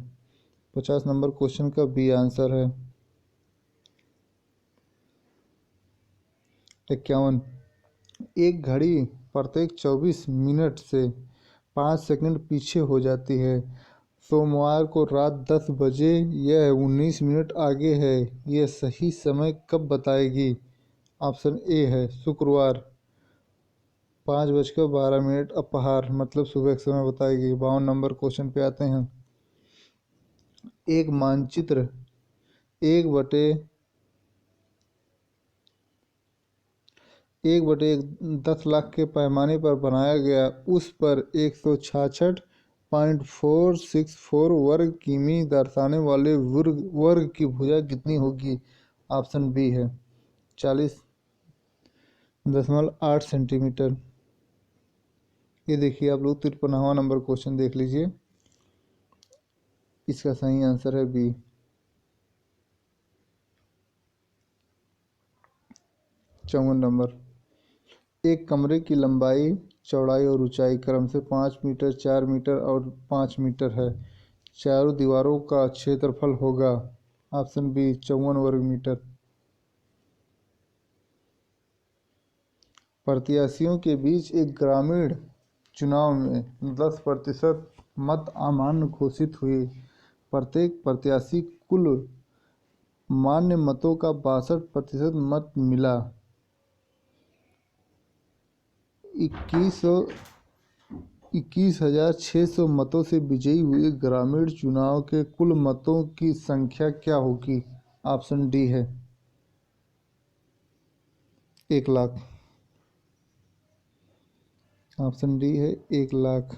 50 नंबर क्वेश्चन का बी आंसर है। 51, एक घड़ी प्रत्येक 24 मिनट से 5 सेकंड पीछे हो जाती है। सोमवार को रात 10 बजे यह 19 मिनट आगे है। यह सही समय कब बताएगी? ऑप्शन ए है शुक्रवार 5:12 अपहार मतलब सुबह के समय बताएगी। 52 नंबर क्वेश्चन पे आते हैं। एक मानचित्र 1/10 लाख के पैमाने पर बनाया गया। उस पर 166.464 वर्ग किमी दर्शाने वाले वर्ग की भुजा कितनी होगी? ऑप्शन बी है 40.8 सेंटीमीटर। ये देखिए आप लोग 53वां नंबर क्वेश्चन देख लीजिए। इसका सही आंसर है बी। 54 नंबर, एक कमरे की लंबाई, चौड़ाई और ऊंचाई क्रम से 5 मीटर, 4 मीटर और 5 मीटर है। चारों दीवारों का क्षेत्रफल होगा। ऑप्शन बी 54 वर्ग मीटर। प्रत्याशियों के बीच एक ग्रामीण चुनाव में 10% मत अमान्य घोषित हुए। प्रत्येक प्रत्याशी कुल मान्य मतों का 62% मत मिला। 21,600 मतों से विजयी हुए ग्रामीण चुनाव के कुल मतों की संख्या क्या होगी? ऑप्शन डी है 1,00,000। ऑप्शन डी है 1,00,000।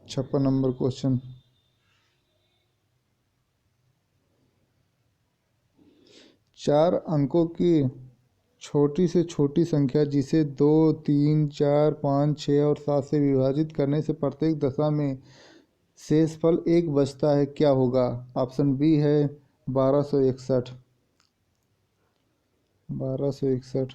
56 नंबर क्वेश्चन, चार अंकों की छोटी से छोटी संख्या जिसे 2, 3, 4, 5, 6 और 7 से विभाजित करने से प्रत्येक दशा में शेषफल 1 बचता है, क्या होगा? ऑप्शन बी है 1261। 1261।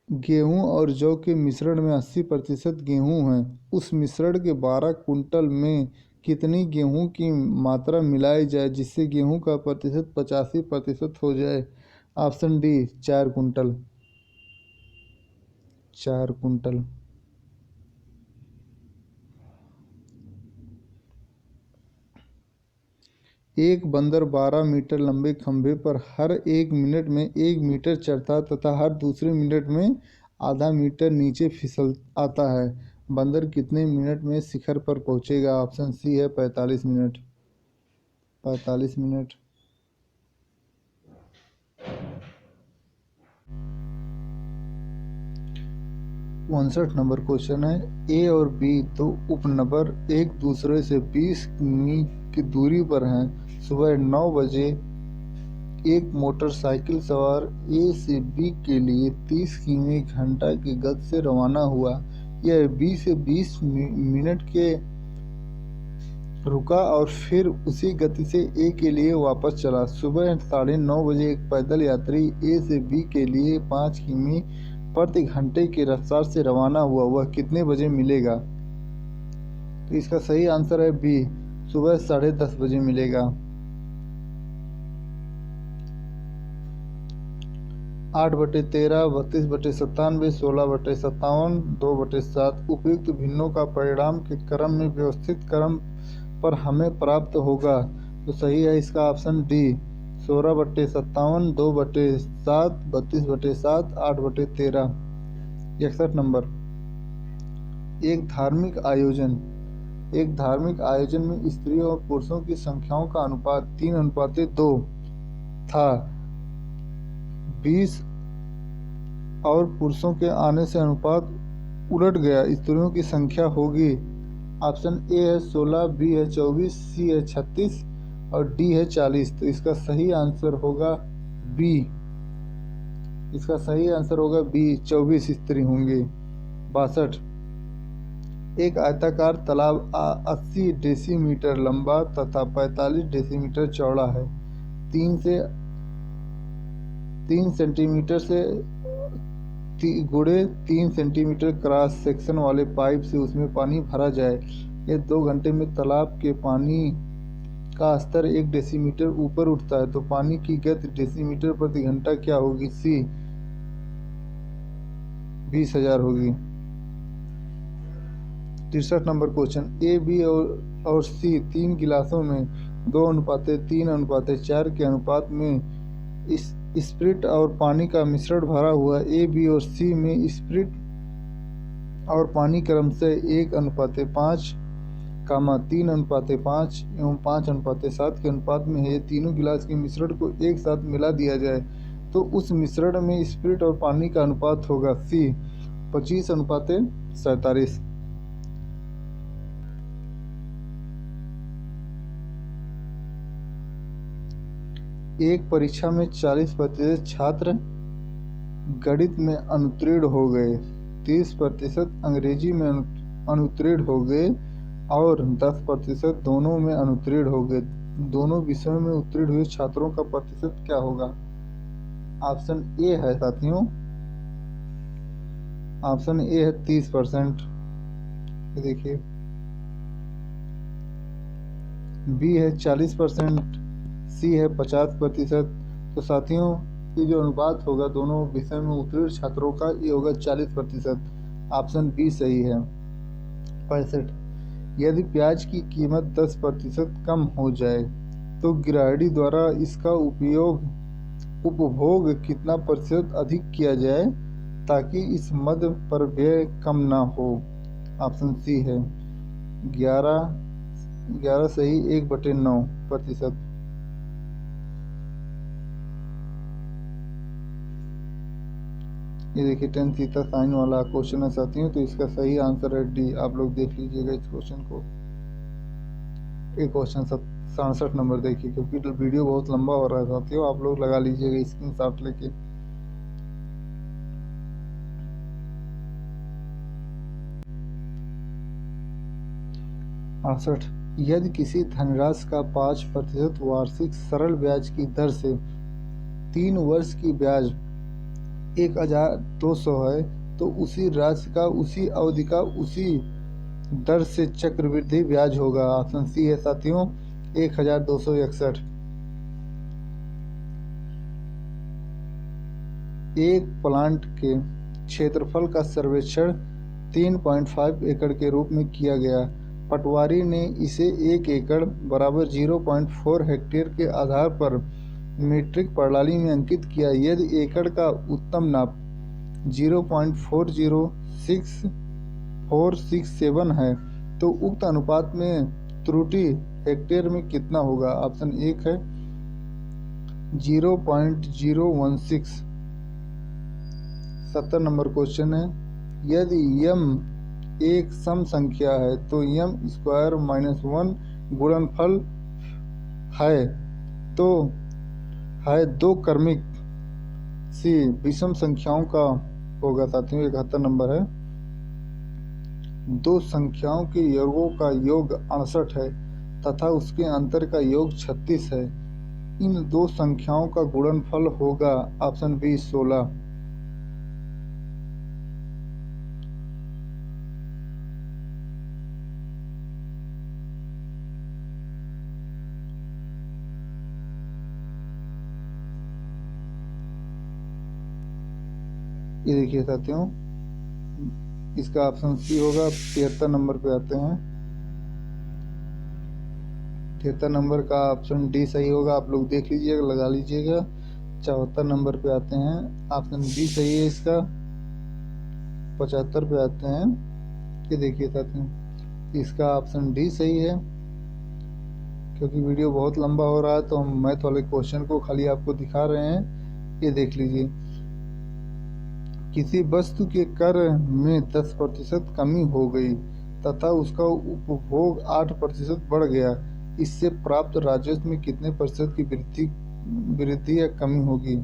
गेहूं और जौ के मिश्रण में 80% गेहूं है। उस मिश्रण के 12 कुंटल में कितनी गेहूं की मात्रा मिलाई जाए जिससे गेहूं का प्रतिशत 85% हो जाए? Option D 4 quintal. 4 कुंटल। एक बंदर 12 मीटर लंबे खंभे पर हर 1 मिनट में 1 मीटर चढ़ता तथा हर दूसरे मिनट में आधा मीटर नीचे फिसल आता है। बंदर कितने मिनट में शिखर पर पहुंचेगा? ऑप्शन सी है 45 मिनट। 45 मिनट। 59 नंबर क्वेश्चन है। ए और बी दो उपनगर एक दूसरे से 20 किमी की दूरी पर हैं। सुबह 9 बजे एक मोटरसाइकिल सवार ए से बी के लिए 30 किमी घंटा की गति से रवाना हुआ। यह बी से 20 मिनट के रुका और फिर उसी गति से ए के लिए वापस चला। सुबह 9:30 बजे एक पैदल यात्री ए से बी के लिए 5 किमी प्रति घंटे की रफ्तार से रवाना हुआ। वह कितने बजे मिलेगा? तो इसका सही आंसर है बी, सुबह 10:30 बजे मिलेगा। 8/13, 32/97, 16/57, 2/7 उपयुक्त भिन्नों का परिणाम के क्रम में व्यवस्थित क्रम पर हमें प्राप्त होगा। तो सही है इसका ऑप्शन डी 16/57, 2/7, 32/7, 8/13। 61 नंबर, एक धार्मिक आयोजन में स्त्रियों और पुरुषों की संख्याओं का अनुपात 3:2 था। 20 और पुरुषों के आने से अनुपात उलट गया। स्त्रियों की संख्या होगी। ऑप्शन ए है 16, बी है 24, सी है 36 और डी है 40। तो इसका सही आंसर होगा बी। इसका सही आंसर होगा बी, 24 स्त्री होंगे। 62, एक आयताकार तालाब 80 डेसीमीटर लंबा तथा 45 डेसीमीटर चौड़ा है। 3 से 3 सेंटीमीटर से गुड़े 3 सेंटीमीटर क्रॉस सेक्शन वाले पाइप से उसमें पानी भरा जाए। यह 2 घंटे में तालाब के पानी का स्तर 1 डेसीमीटर ऊपर उठता है तो पानी की गति डेसीमीटर प्रति घंटा क्या होगी? सी 20,000 होगी। 63 नंबर क्वेश्चन, ए बी और सी 3 गिलासों में 2:3:4 के अनुपात में स्प्रिट और पानी का मिश्रण भरा हुआ। ए बी और सी में स्प्रिट और पानी क्रमशः 1:5, 3:5 एवं 5:7 के अनुपात में है। तीनों गिलास के मिश्रण को एक साथ मिला दिया जाए तो उस मिश्रण में स्प्रिट और पानी का अनुपात होगा। सी 25:47। एक परीक्षा में 40% छात्र गणित में अनुत्तीर्ण हो गए, 30% अंग्रेजी में अनुत्तीर्ण हो गए और 10% दोनों में अनुत्तीर्ण हो गए। दोनों विषयों में उत्तीर्ण हुए छात्रों का प्रतिशत क्या होगा? ऑप्शन ए है साथियों, ऑप्शन ए है 30%। देखिए, बी है 40%, सी है 50%। तो साथियों ये जो अनुपात होगा दोनों विषय में उत्तीर्ण छात्रों का ये होगा 40%। ऑप्शन बी सही है। 65, यदि प्याज की कीमत 10% कम हो जाए तो गिराहड़ी द्वारा इसका उपभोग कितना प्रतिशत अधिक किया जाए ताकि इस मद पर व्यय कम ना हो? ऑप्शन सी है 11 सही, 1/9%। ये देखिए 10 सीता साइन वाला क्वेश्चन है साथियों, तो इसका सही आंसर है डी। आप लोग देख लीजिएगा इस क्वेश्चन को। एक क्वेश्चन 67 नंबर देखिए, क्योंकि वीडियो बहुत लंबा हो रहा है साथियों, आप लोग लगा लीजिएगा स्क्रीनशॉट लेके। यदि किसी धनराशि का 5% वार्षिक सरल ब्याज की दर से 3 वर्ष की ब्याज 1,200 है तो उसी राशि का उसी अवधि का उसी दर से चक्रवृद्धि ब्याज होगा। ऑप्शन सी है साथियों 1,261। एक प्लांट के क्षेत्रफल का सर्वेक्षण 3.5 एकड़ के रूप में किया गया। पटवारी ने इसे 1 एकड़ बराबर 0.4 हेक्टेयर के आधार पर मीट्रिक प्रणाली में अंकित किया। यदि एकड़ का उत्तम नाप 0.406467 है तो उक्त अनुपात में त्रुटि हेक्टेयर में कितना होगा? ऑप्शन एक है 0.016। 70 नंबर क्वेश्चन है, यदि यम एक सम संख्या है तो m² - 1 गुणनफल है 2 क्रमिक सी विषम संख्याओं का होगा साथियों। 71 नंबर है, 2 संख्याओं के योगों का योग 68 है तथा उसके अंतर का योग 36 है। इन 2 संख्याओं का गुणनफल होगा। Option B 16। ये देखिए साथियों इसका ऑप्शन सी होगा। 73 नंबर पे आते हैं, 73 नंबर का ऑप्शन डी सही होगा। आप लोग देख लीजिएगा, लगा लीजिएगा। 74 नंबर पे आते हैं, ऑप्शन बी सही है इसका। 75 पे आते हैं, ये देखिए साथियों इसका ऑप्शन डी सही है। क्योंकि वीडियो बहुत लंबा हो रहा है तो हम मैथ वाले क्वेश्चन को खाली आपको दिखा रहे हैं। ये देख लीजिए, किसी वस्तु के कर में 10% कमी हो गई तथा उसका उपभोग 8% बढ़ गया, इससे प्राप्त राजस्व में कितने प्रतिशत की वृद्धि या कमी होगी?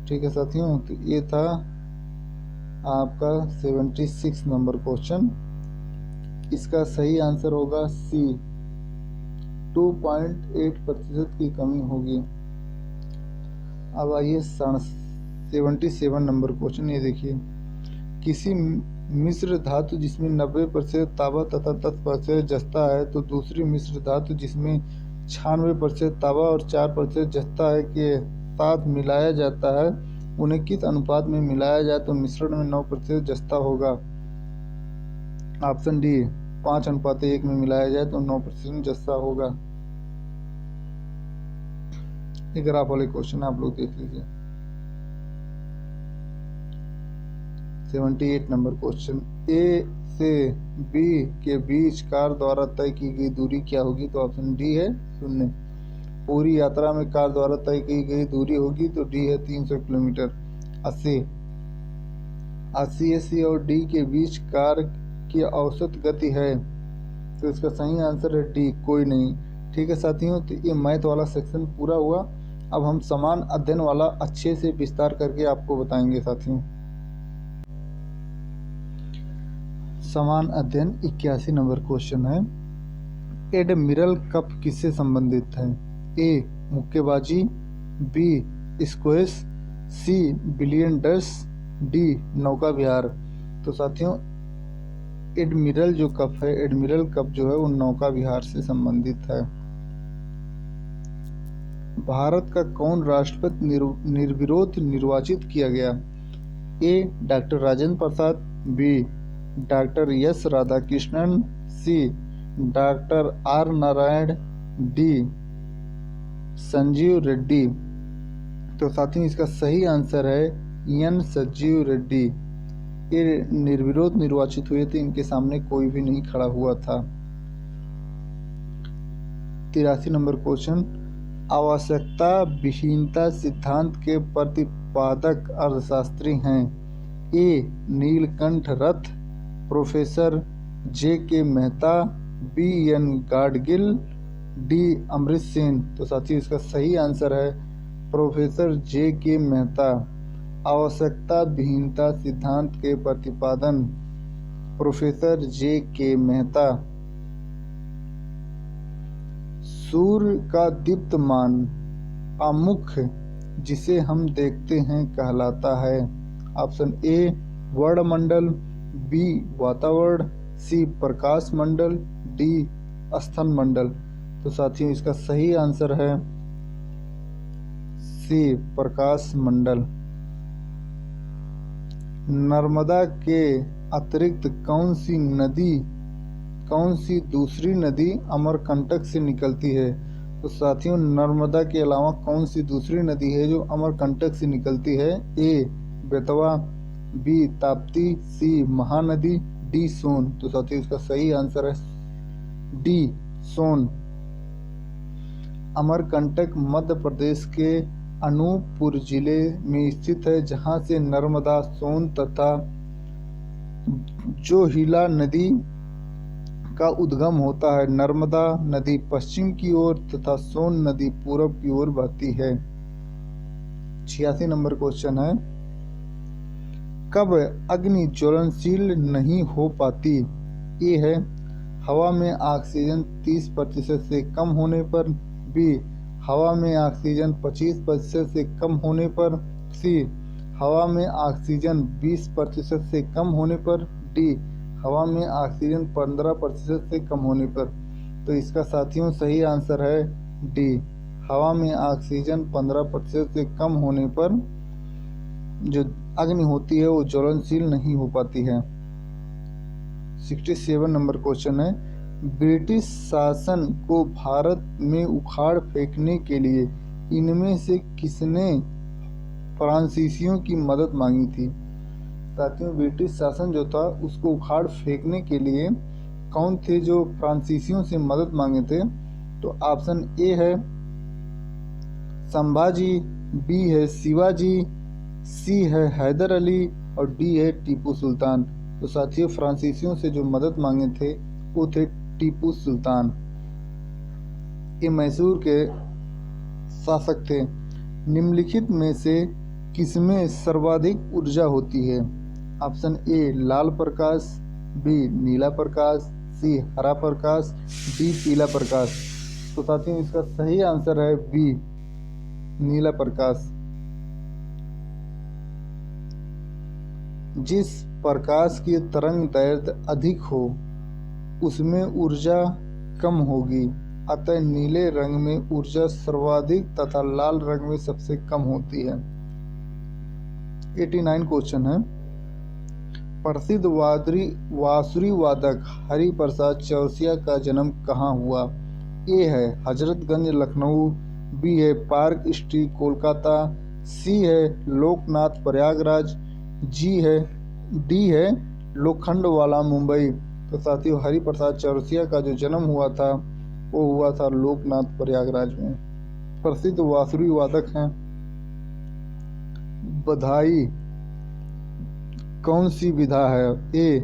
ठीक है साथियों, तो ये था आपका 76 नंबर क्वेश्चन। इसका सही आंसर होगा सी 2.8% की कमी होगी। अब आइए 77 नंबर क्वेश्चन। ये देखिए, किसी मिश्र धातु जिसमें 90% तांबा तथा 10% जस्ता है तो दूसरी मिश्र धातु जिसमें 96% तांबा और 4% जस्ता है के साथ मिलाया जाता है, उन्हें किस अनुपात में मिलाया जाए तो मिश्रण में 9% जस्ता होगा? ऑप्शन डी, 5:1 में मिलाया जाए तो 9% जस्ता होगा। ये ग्राफ वाले क्वेश्चन आप लोग देख लीजिए। 78 नंबर क्वेश्चन, ए से बी के बीच कार द्वारा तय की गई दूरी क्या होगी? तो ऑप्शन डी है 0। पूरी यात्रा में कार द्वारा तय की गई दूरी होगी तो डी है 300 किलोमीटर। 80 और डी के बीच कार की औसत गति है, तो इसका सही आंसर है डी, कोई नहीं। ठीक है साथियों, तो ये मैथ वाला सेक्शन पूरा हुआ। अब हम समान अध्ययन वाला अच्छे से विस्तार करके आपको बताएंगे साथियों। समान अध्ययन 81 नंबर क्वेश्चन है, एडमिरल कप किससे संबंधित है? ए मुक्केबाजी, बी स्क्वैश, सी बिलियर्ड्स, डी नौका विहार। तो साथियों एडमिरल जो कप है, एडमिरल कप जो है वो नौका विहार से संबंधित है। भारत का कौन राष्ट्रपति निर्विरोध निर्वाचित किया गया? A doctor Rajendra Prasad, B doctor S Radhakrishnan, C doctor R Narayan, D Sanjiva Reddy. तो साथियों इसका सही आंसर है एन संजीव रेड्डी। ये निर्विरोध निर्वाचित हुए थे, इनके सामने कोई भी नहीं खड़ा हुआ था। 83 नंबर क्वेश्चन, आवश्यकता विहीनता सिद्धांत के प्रतिपादक अर्थशास्त्री हैं? ए नीलकंठ रथ, professor J K Mehta, B N Gadgil, D Amrit Sen. तो साथियों इसका सही आंसर है प्रोफेसर जे के मेहता। आवश्यकता विहीनता सिद्धांत के प्रतिपादन प्रोफेसर जे के मेहता। सूर्य का दीप्तमान आमुख जिसे हम देखते हैं कहलाता है? ऑप्शन ए वर्णमंडल, बी वातावरण, सी प्रकाश मंडल, डी स्तन मंडल। तो साथियों इसका सही आंसर है सी प्रकाश मंडल। नर्मदा के अतिरिक्त कौन सी दूसरी नदी अमरकंटक से निकलती है? तो साथियों नर्मदा के अलावा कौन सी दूसरी नदी है जो अमरकंटक से निकलती है? ए बेतवा, बी ताप्ती, सी महानदी, डी सोन। तो साथियों इसका सही आंसर है डी सोन। अमरकंटक मध्य प्रदेश के अनूपपुर जिले में स्थित है, जहां से नर्मदा, सोन तथा जोहिला नदी का उद्गम होता है। नर्मदा नदी पश्चिम की ओर तथा सोन नदी पूर्व की ओर बहती है। 86 नंबर क्वेश्चन है, कब अग्नि ज्वलनशील नहीं हो पाती? ए है हवा में ऑक्सीजन 30% से कम होने पर, बी हवा में ऑक्सीजन 25% से कम होने पर, सी हवा में ऑक्सीजन 20% से कम होने पर, डी हवा में ऑक्सीजन 15% से कम होने पर। तो इसका साथियों सही आंसर है डी, हवा में ऑक्सीजन 15% से कम होने पर जो अग्नि होती है वो ज्वलनशील नहीं हो पाती है। 67 नंबर क्वेश्चन है, ब्रिटिश शासन को भारत में उखाड़ फेंकने के लिए इनमें से किसने फ्रांसीसियों की मदद मांगी थी? साथियों ब्रिटिश शासन जो था उसको उखाड़ फेंकने के लिए कौन थे जो फ्रांसीसियों से मदद मांगे थे? तो ऑप्शन ए है संभाजी, बी है शिवाजी, सी है हैदर अली और डी है टीपू सुल्तान। तो साथियों फ्रांसीसियों से जो मदद मांगे थे वो थे टीपू सुल्तान। ये मैसूर के शासक थे। निम्नलिखित में से किसमें सर्वाधिक ऊर्जा होती है? ऑप्शन ए लाल प्रकाश, बी नीला प्रकाश, सी हरा प्रकाश, डी पीला प्रकाश। तो साथियों इसका सही आंसर है बी नीला प्रकाश। जिस प्रकाश की तरंग दैर्घ्य अधिक हो उसमें ऊर्जा कम होगी, अतः नीले रंग में ऊर्जा सर्वाधिक तथा लाल रंग में सबसे कम होती है। 89 क्वेश्चन है, प्रसिद्ध बांसुरी वादक हरिप्रसाद चौरसिया का जन्म कहाँ हुआ? ए है हजरतगंज लखनऊ, बी है पार्क स्ट्रीट कोलकाता, सी है लोकनाथ प्रयागराज, डी है लोखंडवाला मुंबई। तो साथियों हरिप्रसाद चौरसिया का जो जन्म हुआ था वो हुआ था लोकनाथ प्रयागराज में। प्रसिद्ध बांसुरी वादक हैं। बधाई कौन सी विधा है? ए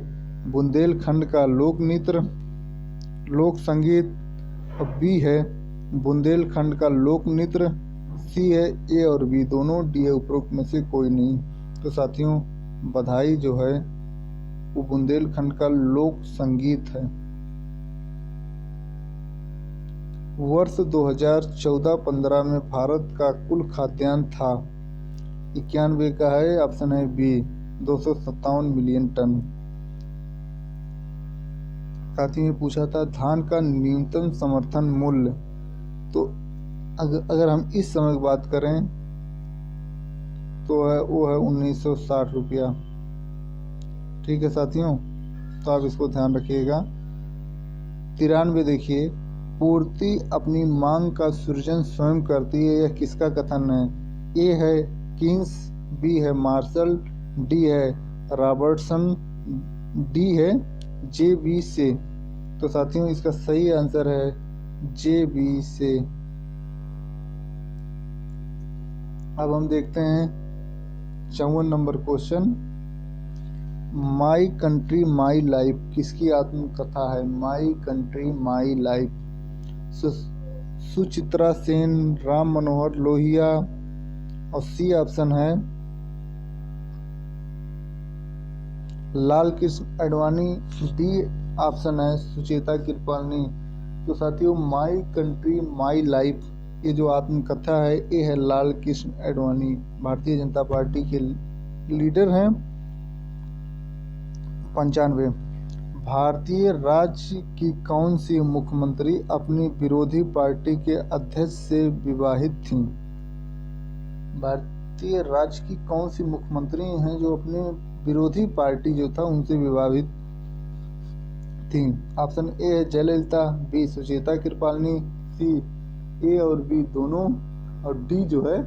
बुंदेलखंड का लोक नृत्य लोक संगीत, बी है बुंदेलखंड का लोक नृत्य, सी है ए और बी दोनों, डी है उपरोक्त में से कोई नहीं। तो साथियों बधाई जो है वो बुंदेलखंड का लोक संगीत है। वर्ष 2014-15 में भारत का कुल खाद्यान्न था 91 का है, ऑप्शन है बी 257 मिलियन टन। साथ ही में पूछा था धान का न्यूनतम समर्थन मूल्य, तो अगर हम इस समय की बात करें तो वो है 1960 रुपया। ठीक है साथियों, तो आप इसको ध्यान रखिएगा। 93 देखिए, पूर्ति अपनी मांग का सृजन स्वयं करती है, यह किसका कथन है? ए है किंग्स, बी है मार्शल, डी है रॉबर्टसन, डी है जे बी से। तो साथियों इसका सही आंसर है जे बी से। अब हम देखते हैं 54 number question, my country my life किसकी आत्मकथा है? My country my life Suchitra Sen, Ram Manohar Lohia, और सी ऑप्शन है लाल कृष्ण आडवाणी, डी ऑप्शन है सुचेता कृपालनी। तो साथियों माई कंट्री माई लाइफ ये जो आत्मकथा है ये है लाल कृष्ण आडवाणी, भारतीय जनता पार्टी के लीडर हैं। 95, भारतीय राज्य की कौन सी मुख्यमंत्री अपनी विरोधी पार्टी के अध्यक्ष से विवाहित थीं? भारतीय राज्य की कौन सी मुख्यमंत्री हैं जो अपने विरोधी पार्टी जो था उनसे विवाहित थी? ऑप्शन ए है जयललिता, बी सुचेता कृपालनी, सी ए और बी दोनों, और डी जो है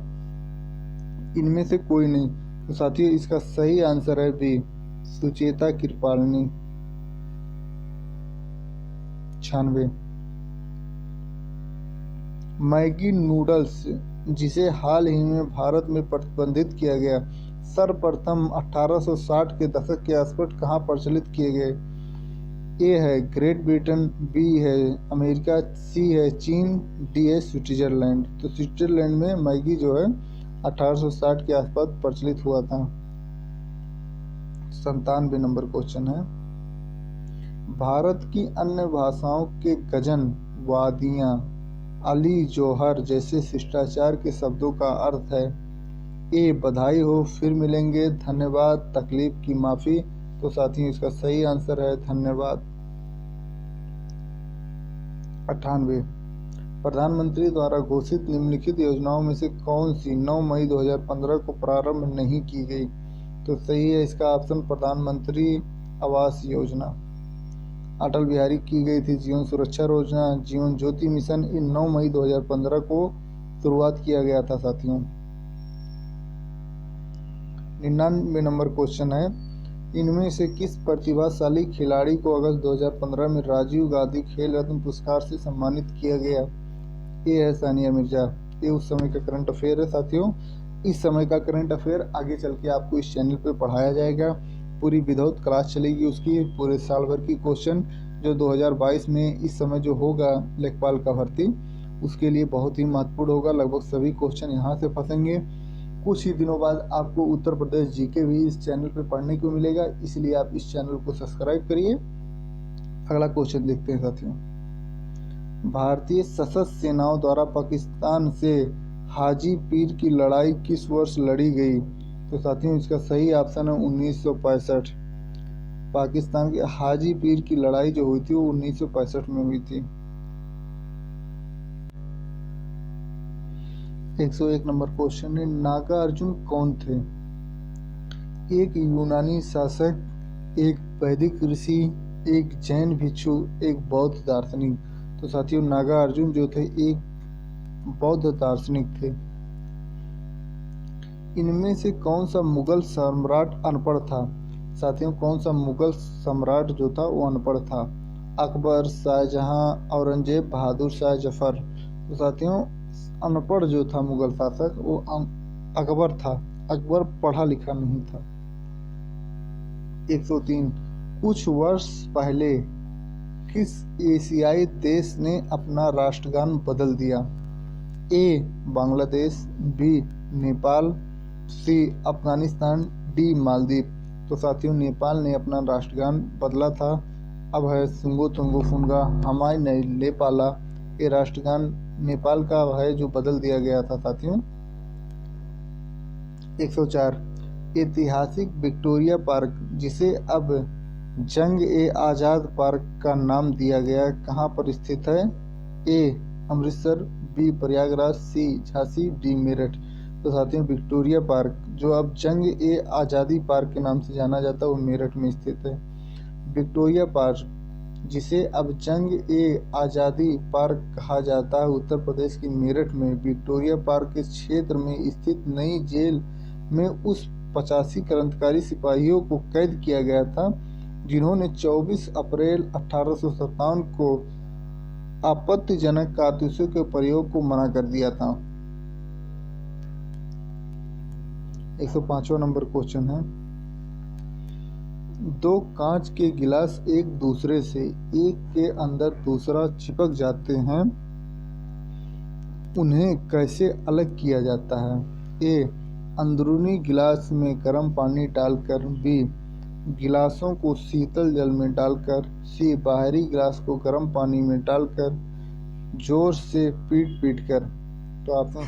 इनमें से कोई नहीं। तो साथियों इसका सही आंसर है बी सुचेता कृपालनी। 96, मैगी नूडल्स जिसे हाल ही में भारत में प्रतिबंधित किया गया, सर्वप्रथम 1860 के दशक के आसपास कहाँ प्रचलित किए गए? ए है ग्रेट ब्रिटेन, बी है अमेरिका, सी है चीन, डी है स्विट्जरलैंड। तो स्विट्जरलैंड में मैगी जो है 1860 के आसपास प्रचलित हुआ था। 97 नंबर क्वेश्चन है, भारत की अन्य भाषाओं के गजन, वादियाँ, अली जोहर जैसे शिष्टाचार के शब्दों का अर्थ है? ए बधाई हो, फिर मिलेंगे, धन्यवाद, तकलीफ की माफी। तो साथियों इसका सही आंसर है धन्यवाद। 98, प्रधानमंत्री द्वारा घोषित निम्नलिखित योजनाओं में से कौन सी 9 मई 2015 को प्रारंभ नहीं की गई? तो सही है इसका ऑप्शन प्रधानमंत्री आवास योजना। अटल बिहारी की गई थी जीवन सुरक्षा योजना, जीवन ज्योति मिशन, इन 9 मई 2015 को शुरुआत किया गया था साथियों। 99 नंबर क्वेश्चन है, इनमें से किस प्रतिभाशाली खिलाड़ी को अगस्त 2015 में राजीव गांधी खेल रत्न पुरस्कार से सम्मानित किया गया? ये है सानिया मिर्जा। ये उस समय का करंट अफेयर है साथियों। इस समय का करंट अफेयर आगे चल के आपको इस चैनल पे पढ़ाया जाएगा, पूरी विदाउट क्लास चलेगी उसकी, पूरे साल भर की क्वेश्चन जो 2022 में इस समय जो होगा लेखपाल का भर्ती उसके लिए बहुत ही महत्वपूर्ण होगा। लगभग सभी क्वेश्चन यहाँ से फंसेंगे। कुछ ही दिनों बाद आपको उत्तर प्रदेश जीके भी इस चैनल पे पढ़ने को मिलेगा, इसलिए आप इस चैनल को सब्सक्राइब करिए। अगला क्वेश्चन देखते हैं साथियों, भारतीय सशस्त्र सेनाओं द्वारा पाकिस्तान से हाजी पीर की लड़ाई किस वर्ष लड़ी गई? तो साथियों इसका सही ऑप्शन है 1965। पाकिस्तान के हाजी पीर की लड़ाई जो हुई थी वो 1965 में हुई थी। 101 नंबर क्वेश्चन है, नागार्जुन कौन थे? एक यूनानी शासक, एक वैदिक ऋषि, एक जैन भिक्षु, एक बौद्ध दार्शनिक। तो साथियों नागार्जुन जो थे एक बौद्ध दार्शनिक थे। इनमें से कौन सा मुगल सम्राट अनपढ़ था? साथियों कौन सा मुगल सम्राट जो था वो अनपढ़ था? अकबर, शाहजहां, औरंगजेब, बहादुर शाह जफर। तो साथियों अनपढ़ जो था मुगल शासक वो अकबर था। अकबर पढ़ा लिखा नहीं था। 103 कुछ वर्ष पहले किस एशियाई देश ने अपना राष्ट्रगान बदल दिया? ए बांग्लादेश, बी नेपाल, सी अफगानिस्तान, डी मालदीव। तो साथियों नेपाल ने अपना राष्ट्रगान बदला था। अब है सुंगो तुंगो फुनगा हमाय नहीं ले पाला, ये राष्ट्रगान नेपाल का है जो बदल दिया गया था साथियों। 104 ऐतिहासिक विक्टोरिया पार्क जिसे अब जंग ए आज़ाद पार्क का नाम दिया गया कहाँ पर स्थित है? ए अमृतसर, बी प्रयागराज, सी झांसी, डी मेरठ। तो साथियों विक्टोरिया पार्क जो अब जंग ए आज़ादी पार्क के नाम से जाना जाता है वो मेरठ में स्थित है। विक्टोरिया पार्क जिसे अब जंग ए आज़ादी पार्क कहा जाता है उत्तर प्रदेश के मेरठ में विक्टोरिया पार्क के क्षेत्र में स्थित नई जेल में उस 85 क्रांतिकारी सिपाहियों को कैद किया गया था जिन्होंने 24 अप्रैल 1857 को आपत्तिजनक कारतूसों के प्रयोग को मना कर दिया था। 105वां नंबर क्वेश्चन है, दो कांच के गिलास एक दूसरे से एक के अंदर दूसरा चिपक जाते हैं, उन्हें कैसे अलग किया जाता है? ए अंदरूनी गिलास में गर्म पानी डालकर, बी गिलासों को शीतल जल में डालकर, सी बाहरी गिलास को गर्म पानी में डालकर जोर से पीट कर। तो ऑप्शन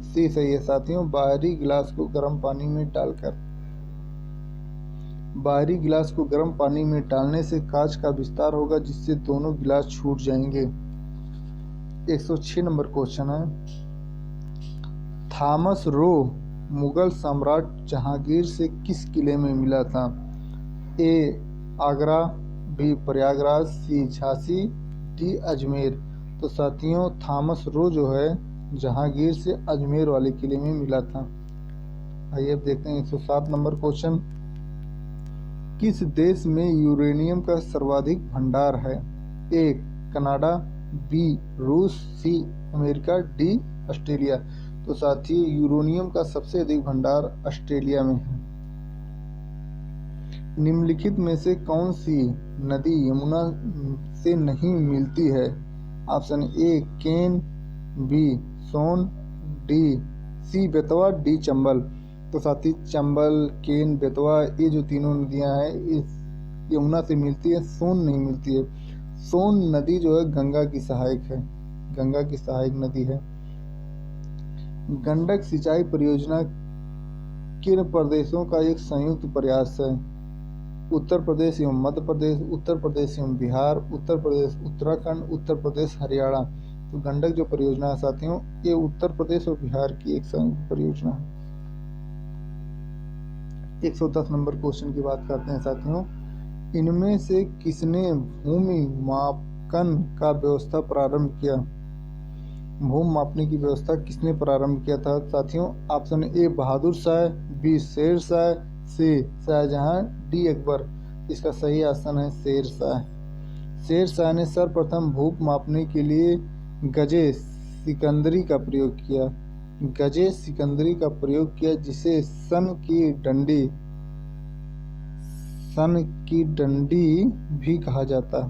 सी सही है साथियों, बाहरी गिलास को गर्म पानी में डालकर। बाहरी गिलास को गर्म पानी में डालने से कांच का विस्तार होगा जिससे दोनों गिलास छूट जाएंगे। 106 नंबर क्वेश्चन है, थॉमस रो मुगल सम्राट जहांगीर से किस किले में मिला था? ए आगरा, बी प्रयागराज, सी झांसी, डी अजमेर। तो साथियों थॉमस रो जो है जहांगीर से अजमेर वाले किले में मिला था। आइए अब देखते हैं 107 नंबर क्वेश्चन, किस देश में यूरेनियम का सर्वाधिक भंडार है? ए कनाडा, बी रूस, सी अमेरिका, डी ऑस्ट्रेलिया। तो साथियों यूरेनियम का सबसे अधिक भंडार ऑस्ट्रेलिया में है। निम्नलिखित में से कौन सी नदी यमुना से नहीं मिलती है? Option A Ken, B Son, D C Betwa, D Chambal. तो साथी चंबल, केन, बेतवा ये जो तीनों नदियां हैं इस यमुना से मिलती है, सोन नहीं मिलती है। सोन नदी जो है गंगा की सहायक है, गंगा की सहायक नदी है। गंडक सिंचाई परियोजना किन प्रदेशों का एक संयुक्त प्रयास है? उत्तर प्रदेश एवं मध्य प्रदेश, उत्तर प्रदेश एवं बिहार, उत्तर प्रदेश उत्तराखंड, उत्तर प्रदेश हरियाणा। तो गंडक जो परियोजना है साथियों ये उत्तर प्रदेश और बिहार की एक संयुक्त परियोजना है। 110 नंबर क्वेश्चन की बात करते हैं साथियों, इनमें से किसने भूमि मापन का व्यवस्था प्रारंभ किया? भूमि मापने की व्यवस्था किसने प्रारंभ किया था साथियों? Option A Bahadur Shah, B Sher Shah, C Shahjahan, D Akbar. इसका सही ऑप्शन है शेर शाह। शेर शाह ने सर्वप्रथम भूमि मापने के लिए गजे सिकंदरी का प्रयोग किया। गजे सिकंदरी का प्रयोग किया जिसे सन की डंडी भी कहा जाता।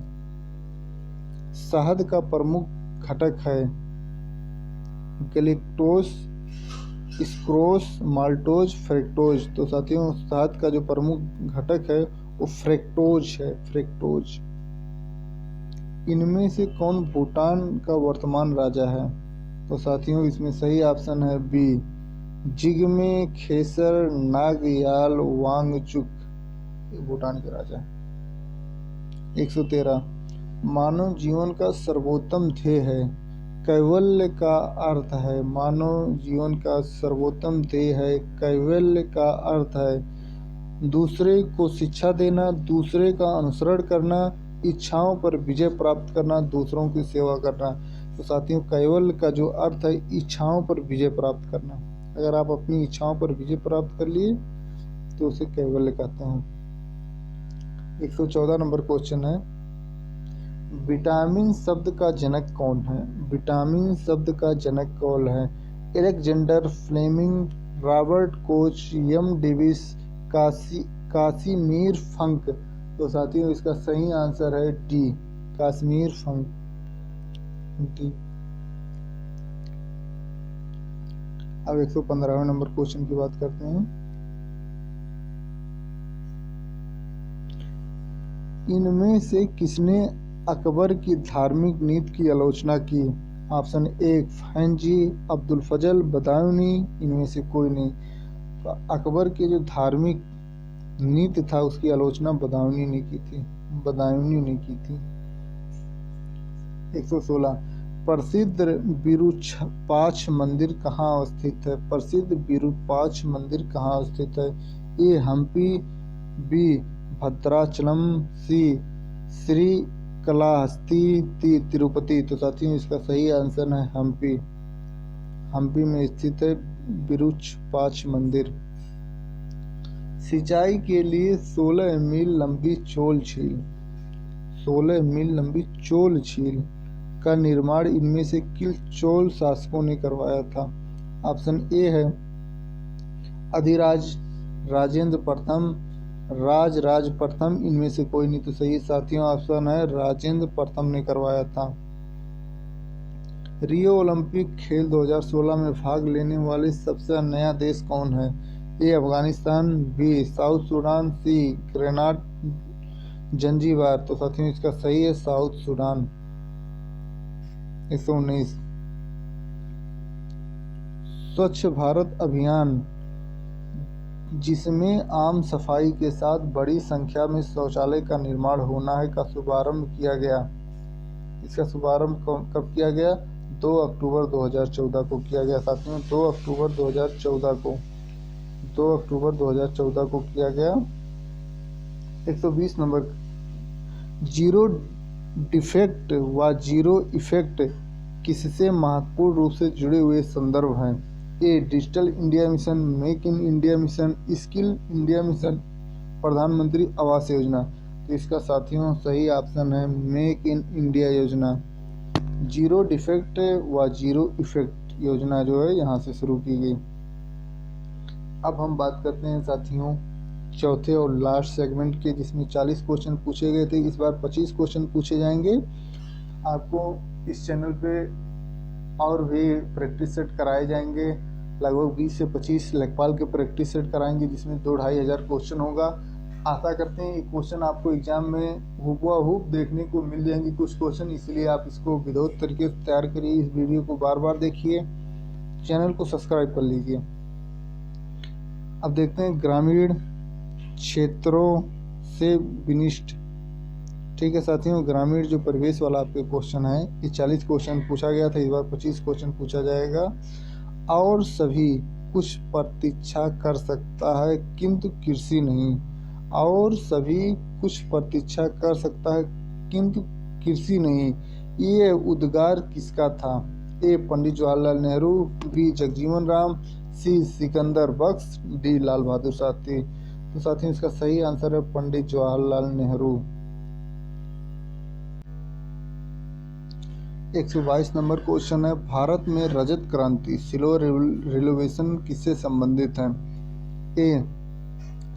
शहद का प्रमुख घटक है गैलेक्टोज, स्क्रोस, माल्टोज, फ्रैक्टोज। तो साथियों शहद का जो प्रमुख घटक है वो फ्रैक्टोज है, फ्रैक्टोज। इनमें से कौन भूटान का वर्तमान राजा है? तो साथियों इसमें सही ऑप्शन है बी जिग्मे खेसर नागयाल वांगचुक, भूटान के राजा। 113 मानव जीवन का सर्वोत्तम ध्येय है। कैवल्य का अर्थ है, मानव जीवन का सर्वोत्तम ध्येय है। कैवल्य का अर्थ है दूसरे को शिक्षा देना, दूसरे का अनुसरण करना, इच्छाओं पर विजय प्राप्त करना, दूसरों की सेवा करना। तो साथियों, कैवल्य का जो अर्थ है इच्छाओं पर विजय प्राप्त करना। अगर आप अपनी इच्छाओं पर विजय प्राप्त कर लिए तो उसे कैवल्य कहते हैं। 114 नंबर क्वेश्चन है, विटामिन शब्द का जनक कौन है? विटामिन शब्द का जनक कौन है? Alexander Fleming, Robert Koch, M Davis, Casimir Funk. तो साथियों, इसका सही आंसर है डी, काश्मीर फंक, डी। अब 115वें नंबर क्वेश्चन की बात करते हैं। इनमें से किसने अकबर की धार्मिक नीति की आलोचना की? ऑप्शन ए फैंजी, अब्दुल फजल, बदायूनी, इनमें से कोई नहीं। तो अकबर की जो धार्मिक नीति था उसकी आलोचना बदायूनी ने की थी, बदायूनी ने की थी। 116 प्रसिद्ध विरूपाक्ष मंदिर कहाँ स्थित है? प्रसिद्ध विरूपाक्ष मंदिर कहाँ स्थित है? ए हम्पी, बी भद्राचलम, सी श्री कलाहस्ती, ती तिरुपति। तो साथियों, इसका सही आंसर है हम्पी। हम्पी में स्थित है विरूपाक्ष मंदिर। सिंचाई के लिए 16 मील लंबी चोल झील, 16 मील लंबी चोल झील का निर्माण इनमें से किस चोल शासकों ने करवाया था? ऑप्शन ए है अधिराज राजेंद्र प्रथम, राज प्रथम, इनमें से कोई नहीं। तो सही साथियों ऑप्शन है राजेंद्र प्रथम ने करवाया था। रियो ओलंपिक खेल 2016 में भाग लेने वाले सबसे नया देश कौन है? ए अफगानिस्तान, बी साउथ सूडान, सी ग्रेनाड जंजीबार। तो साथियों, इसका सही है साउथ सूडान। 119 स्वच्छ भारत अभियान, जिसमें आम सफाई के साथ बड़ी संख्या में शौचालय का निर्माण होना है, का शुभारंभ किया गया। इसका शुभारंभ कब किया गया? 2 अक्टूबर 2014 को किया गया। साथियों, 2 अक्टूबर 2014 को, 2 अक्टूबर 2014 को किया गया। 120 नंबर, जीरो डिफेक्ट व जीरो इफेक्ट किससे महत्वपूर्ण रूप से जुड़े हुए संदर्भ हैं? A digital India mission, make in India mission, skill India mission, Pradhan Mantri Awas Yojana. तो इसका साथियों सही ऑप्शन है मेक इन इंडिया योजना। जीरो डिफेक्ट व जीरो इफेक्ट योजना जो है यहाँ से शुरू की गई। अब हम बात करते हैं साथियों चौथे और लास्ट सेगमेंट के, जिसमें 40 क्वेश्चन पूछे गए थे। इस बार 25 क्वेश्चन पूछे जाएंगे। आपको इस चैनल पे और भी प्रैक्टिस सेट कराए जाएंगे, लगभग 20 से 25 लेखपाल के प्रैक्टिस सेट कराएंगे, जिसमें 2-2.5 हज़ार क्वेश्चन होगा। आशा करते हैं ये क्वेश्चन आपको एग्जाम में हुबहू देखने को मिल जाएंगे कुछ क्वेश्चन, इसलिए आप इसको विधिवत तरीके से तैयार करिए। इस वीडियो को बार बार देखिए, चैनल को सब्सक्राइब कर लीजिए। अब देखते हैं ग्रामीण क्षेत्रों से विनिष्ट। ठीक है साथियों, ग्रामीण जो परिवेश वाला आपके क्वेश्चन है, ये 40 क्वेश्चन पूछा गया था, इस बार 25 क्वेश्चन पूछा जाएगा। और सभी कुछ प्रतीक्षा कर सकता है किंतु कृषि नहीं, और सभी कुछ प्रतीक्षा कर सकता है किंतु कृषि नहीं, ये उद्गार किसका था? ए पंडित जवाहरलाल नेहरू, बी जगजीवन राम, सी सिकंदर बख्श, डी लाल बहादुर शास्त्री। तो साथियों इसका सही आंसर है पंडित जवाहरलाल नेहरू। 122 नंबर क्वेश्चन है, भारत में रजत क्रांति सिल्वर रिवोल्यूशन किससे संबंधित है? ए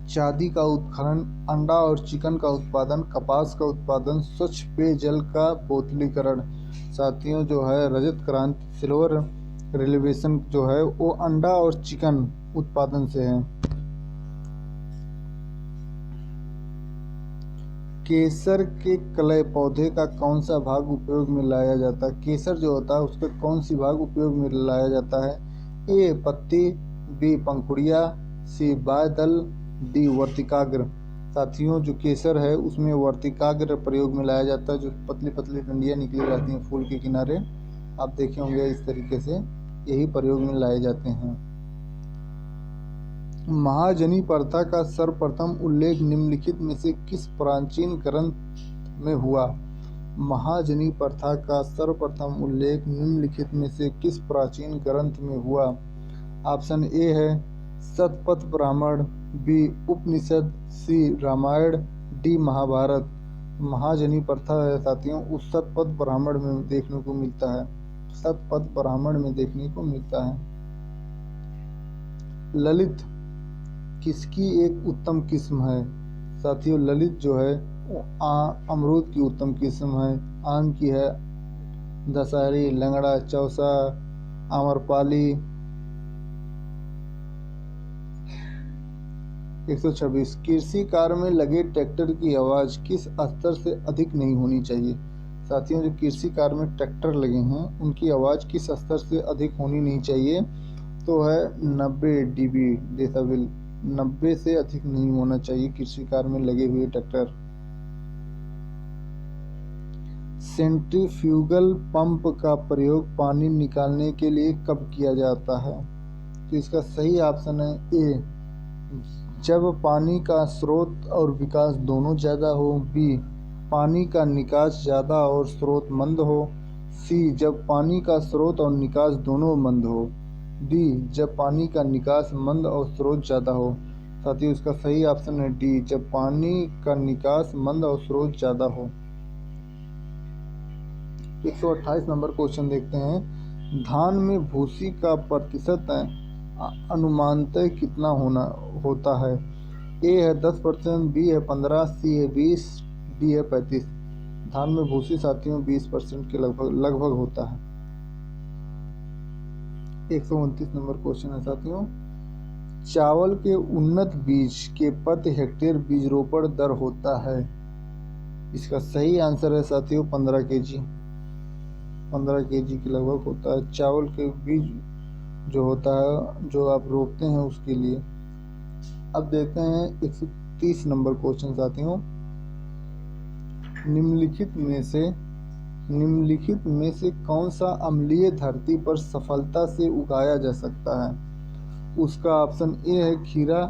चांदी का उत्खनन, अंडा और चिकन का उत्पादन, कपास का उत्पादन, स्वच्छ पेयजल का बोतलीकरण। साथियों जो है रजत क्रांति सिल्वर रिवोल्यूशन जो है वो अंडा और चिकन उत्पादन से है। केसर के कलय पौधे का कौन सा भाग उपयोग में लाया जाता है? केसर जो होता है उसका कौन सी भाग उपयोग में लाया जाता है? ए पत्ती, बी पंखुड़िया, सी बायदल, डी वर्तिकाग्र। साथियों जो केसर है उसमें वर्तिकाग्र प्रयोग में लाया जाता है, जो पतली पतली डंडियाँ निकली रहती हैं फूल के किनारे, आप देखे होंगे इस तरीके से, यही प्रयोग में लाए जाते हैं। महाजनी प्रथा का सर्वप्रथम उल्लेख निम्नलिखित में से किस प्राचीन ग्रंथ में हुआ? महाजनी प्रथा का सर्वप्रथम उल्लेख निम्नलिखित में से किस प्राचीन ग्रंथ में हुआ? ऑप्शन ए है शतपथ ब्राह्मण, बी उपनिषद, सी रामायण, डी महाभारत। महाजनी प्रथा है साथियों उस शतपथ ब्राह्मण में देखने को मिलता है, शतपथ ब्राह्मण में देखने को मिलता है। ललित किसकी एक उत्तम किस्म है? साथियों ललित जो है वो अमरूद की उत्तम किस्म है, आम की है दशहरी, लंगड़ा, चौसा, आम्रपाली। 126 कृषि कार्य में लगे ट्रैक्टर की आवाज़ किस स्तर से अधिक नहीं होनी चाहिए? साथियों जो कृषि कार्य में ट्रैक्टर लगे हैं उनकी आवाज़ किस स्तर से अधिक होनी नहीं चाहिए? तो है 90 dB डेसिबल, 90 से अधिक नहीं होना चाहिए कृषि कार्य में लगे हुए ट्रैक्टर। सेंट्रीफ्यूगल पंप का प्रयोग पानी निकालने के लिए कब किया जाता है? तो इसका सही ऑप्शन है ए जब पानी का स्रोत और विकास दोनों ज़्यादा हो, बी पानी का निकास ज़्यादा और स्रोत मंद हो, सी जब पानी का स्रोत और निकास दोनों मंद हो, डी जब पानी का निकास मंद और स्रोत ज़्यादा हो। साथियों इसका सही ऑप्शन है डी जब पानी का निकास मंद और स्रोत ज़्यादा हो। 128 नंबर क्वेश्चन देखते हैं। धान में भूसी का प्रतिशत अनुमानतः कितना होता है? ए है 10%, बी है 15, सी है 20, डी है 35। धान में भूसी साथियों 20% के लगभग होता है। 129 नंबर क्वेश्चन है साथियों। चावल के उन्नत बीज के प्रति हेक्टेयर बीज रोपण दर होता है? इसका सही आंसर है साथियों 15 kg, 15 kg के लगभग होता है चावल के बीज जो होता है जो आप रोपते हैं उसके लिए। अब देखते हैं 130 नंबर क्वेश्चन साथियों। निम्नलिखित में से कौन सा अम्लीय धरती पर सफलता से उगाया जा सकता है? उसका ऑप्शन ए है खीरा,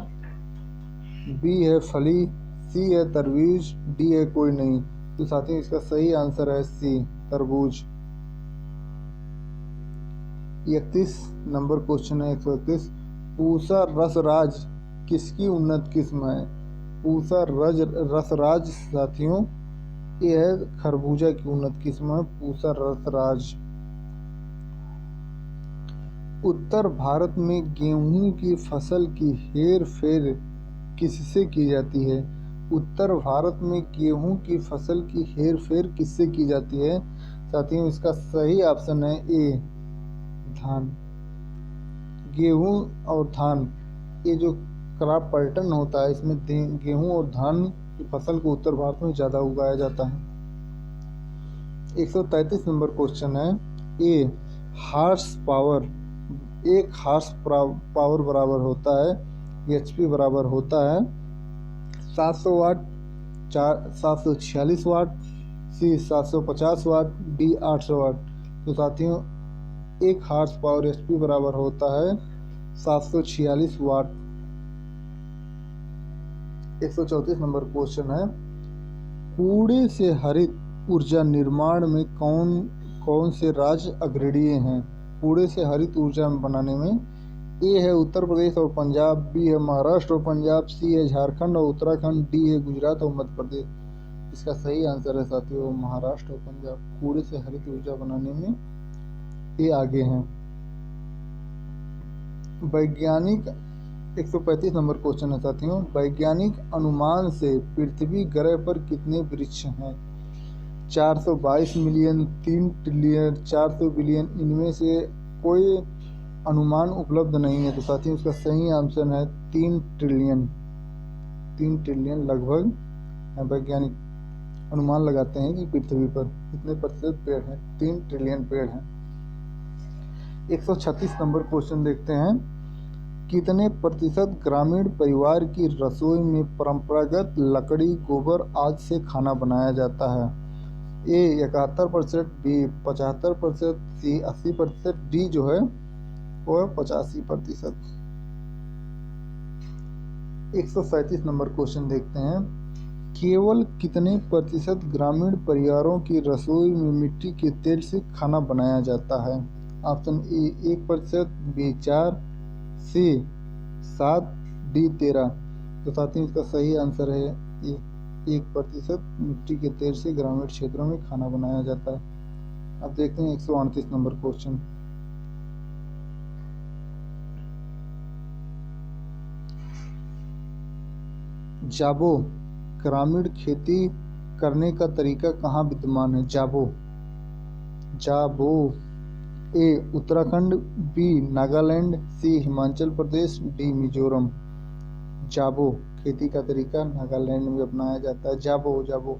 बी है फली, सी है तरबूज, डी है कोई नहीं। तो साथियों इसका सही आंसर है सी तरबूज। 31 नंबर क्वेश्चन है 131। पूसा रसराज किसकी उन्नत किस्म है? पूसा रसराज साथियों ये है खरबूजा की उन्नत किस्म है पूसा रसराज। उत्तर भारत में गेहूं की फसल की हेर फेर किससे की जाती है? उत्तर भारत में गेहूं की फसल की हेर फेर किससे की जाती है? साथियों इसका सही ऑप्शन है ए धान। गेहूं और धान ये जो क्रॉप पैटर्न होता है इसमें गेहूं और धान की फसल को उत्तर भारत में ज़्यादा उगाया जाता है। 133 नंबर क्वेश्चन है। ए हार्स पावर, एक हार्स पावर बराबर होता है HP बराबर होता है 700 वाट, 746 वाट, सी 750 वाट, डी 800 वाट। तो साथियों एक हार्स पावर HP बराबर होता है 746 वाट। 134 नंबर क्वेश्चन है। कूड़े से हरित ऊर्जा निर्माण में कौन से राज्य अग्रणीय हैं? कूड़े से हरित ऊर्जा बनाने में ए है उत्तर प्रदेश और पंजाब, बी है महाराष्ट्र और पंजाब, सी है झारखंड और उत्तराखंड, डी है गुजरात और मध्य प्रदेश। इसका सही आंसर है साथियों महाराष्ट्र और पंजाब। कूड़े से हरित ऊर्जा बनाने में ये आगे हैं। वैज्ञानिक 135 नंबर क्वेश्चन है साथियों। वैज्ञानिक अनुमान से पृथ्वी ग्रह पर कितने वृक्ष हैं? 422 मिलियन, 3 ट्रिलियन, 400 बिलियन, इनमें से कोई अनुमान उपलब्ध नहीं है। तो साथियों इसका सही आंसर है 3 ट्रिलियन। 3 ट्रिलियन लगभग वैज्ञानिक अनुमान लगाते हैं कि पृथ्वी पर कितने प्रतिशत पेड़ हैं। 3 ट्रिलियन पेड़ हैं। 136 नंबर क्वेश्चन देखते हैं। कितने प्रतिशत ग्रामीण परिवार की रसोई में परंपरागत लकड़ी गोबर आदि से खाना बनाया जाता है? ए 71%, बी 75%, सी 80%, डी जो है वो है 85%। 137 नंबर क्वेश्चन देखते हैं। केवल कितने प्रतिशत ग्रामीण परिवारों की रसोई में मिट्टी के तेल से खाना बनाया जाता है? Option A 1%, B 4, C 7, D 13। तो साथियों इसका सही आंसर है 1% मिट्टी के तेल से ग्रामीण क्षेत्रों में खाना बनाया जाता है। अब देखते हैं 138 नंबर क्वेश्चन। जाबो ग्रामीण खेती करने का तरीका कहाँ विद्यमान है? जाबो ए उत्तराखंड, बी नागालैंड, सी हिमाचल प्रदेश, डी मिजोरम। जाबो खेती का तरीका नागालैंड में अपनाया जाता है। जाबो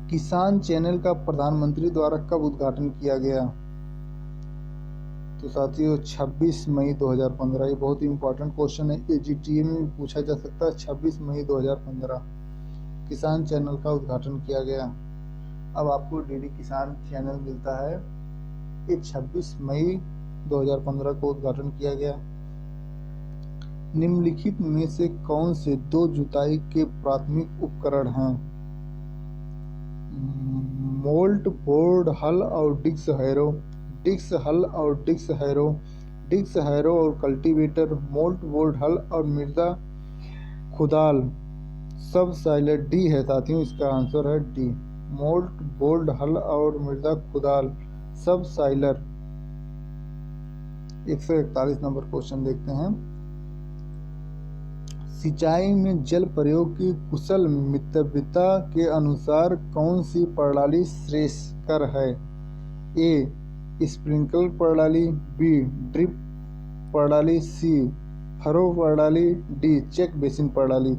किसान चैनल का प्रधानमंत्री द्वारा कब उद्घाटन किया गया? तो साथियों 26 मई 2015। ये बहुत ही इंपॉर्टेंट क्वेश्चन है, एजीटीए में पूछा जा सकता है। 26 मई 2015 किसान चैनल का उद्घाटन किया गया। अब आपको डीडी किसान चैनल मिलता है, ये 26 मई 2015 को उद्घाटन किया गया। निम्नलिखित में से कौन से दो जुताई के प्राथमिक उपकरण हैं? मोल्ट बोर्ड हल और डिक्स हैरो, डिक्स हल और डिक्स हैरो, डिक्स हैरो और कल्टीवेटर, मोल्ट बोर्ड हल और मृदा खुदाल, सब साइलर। डी है साथियों, इसका आंसर है डी, मोल्ट बोर्ड हल और मृदा खुदाल, सब साइलर। 141 नंबर क्वेश्चन देखते हैं। सिंचाई में जल प्रयोग की कुशल मितव्यता के अनुसार कौन सी प्रणाली श्रेयस्कर है? ए स्प्रिंकलर प्रणाली, बी ड्रिप प्रणाली, सी फरो प्रणाली, डी चेक बेसिन प्रणाली।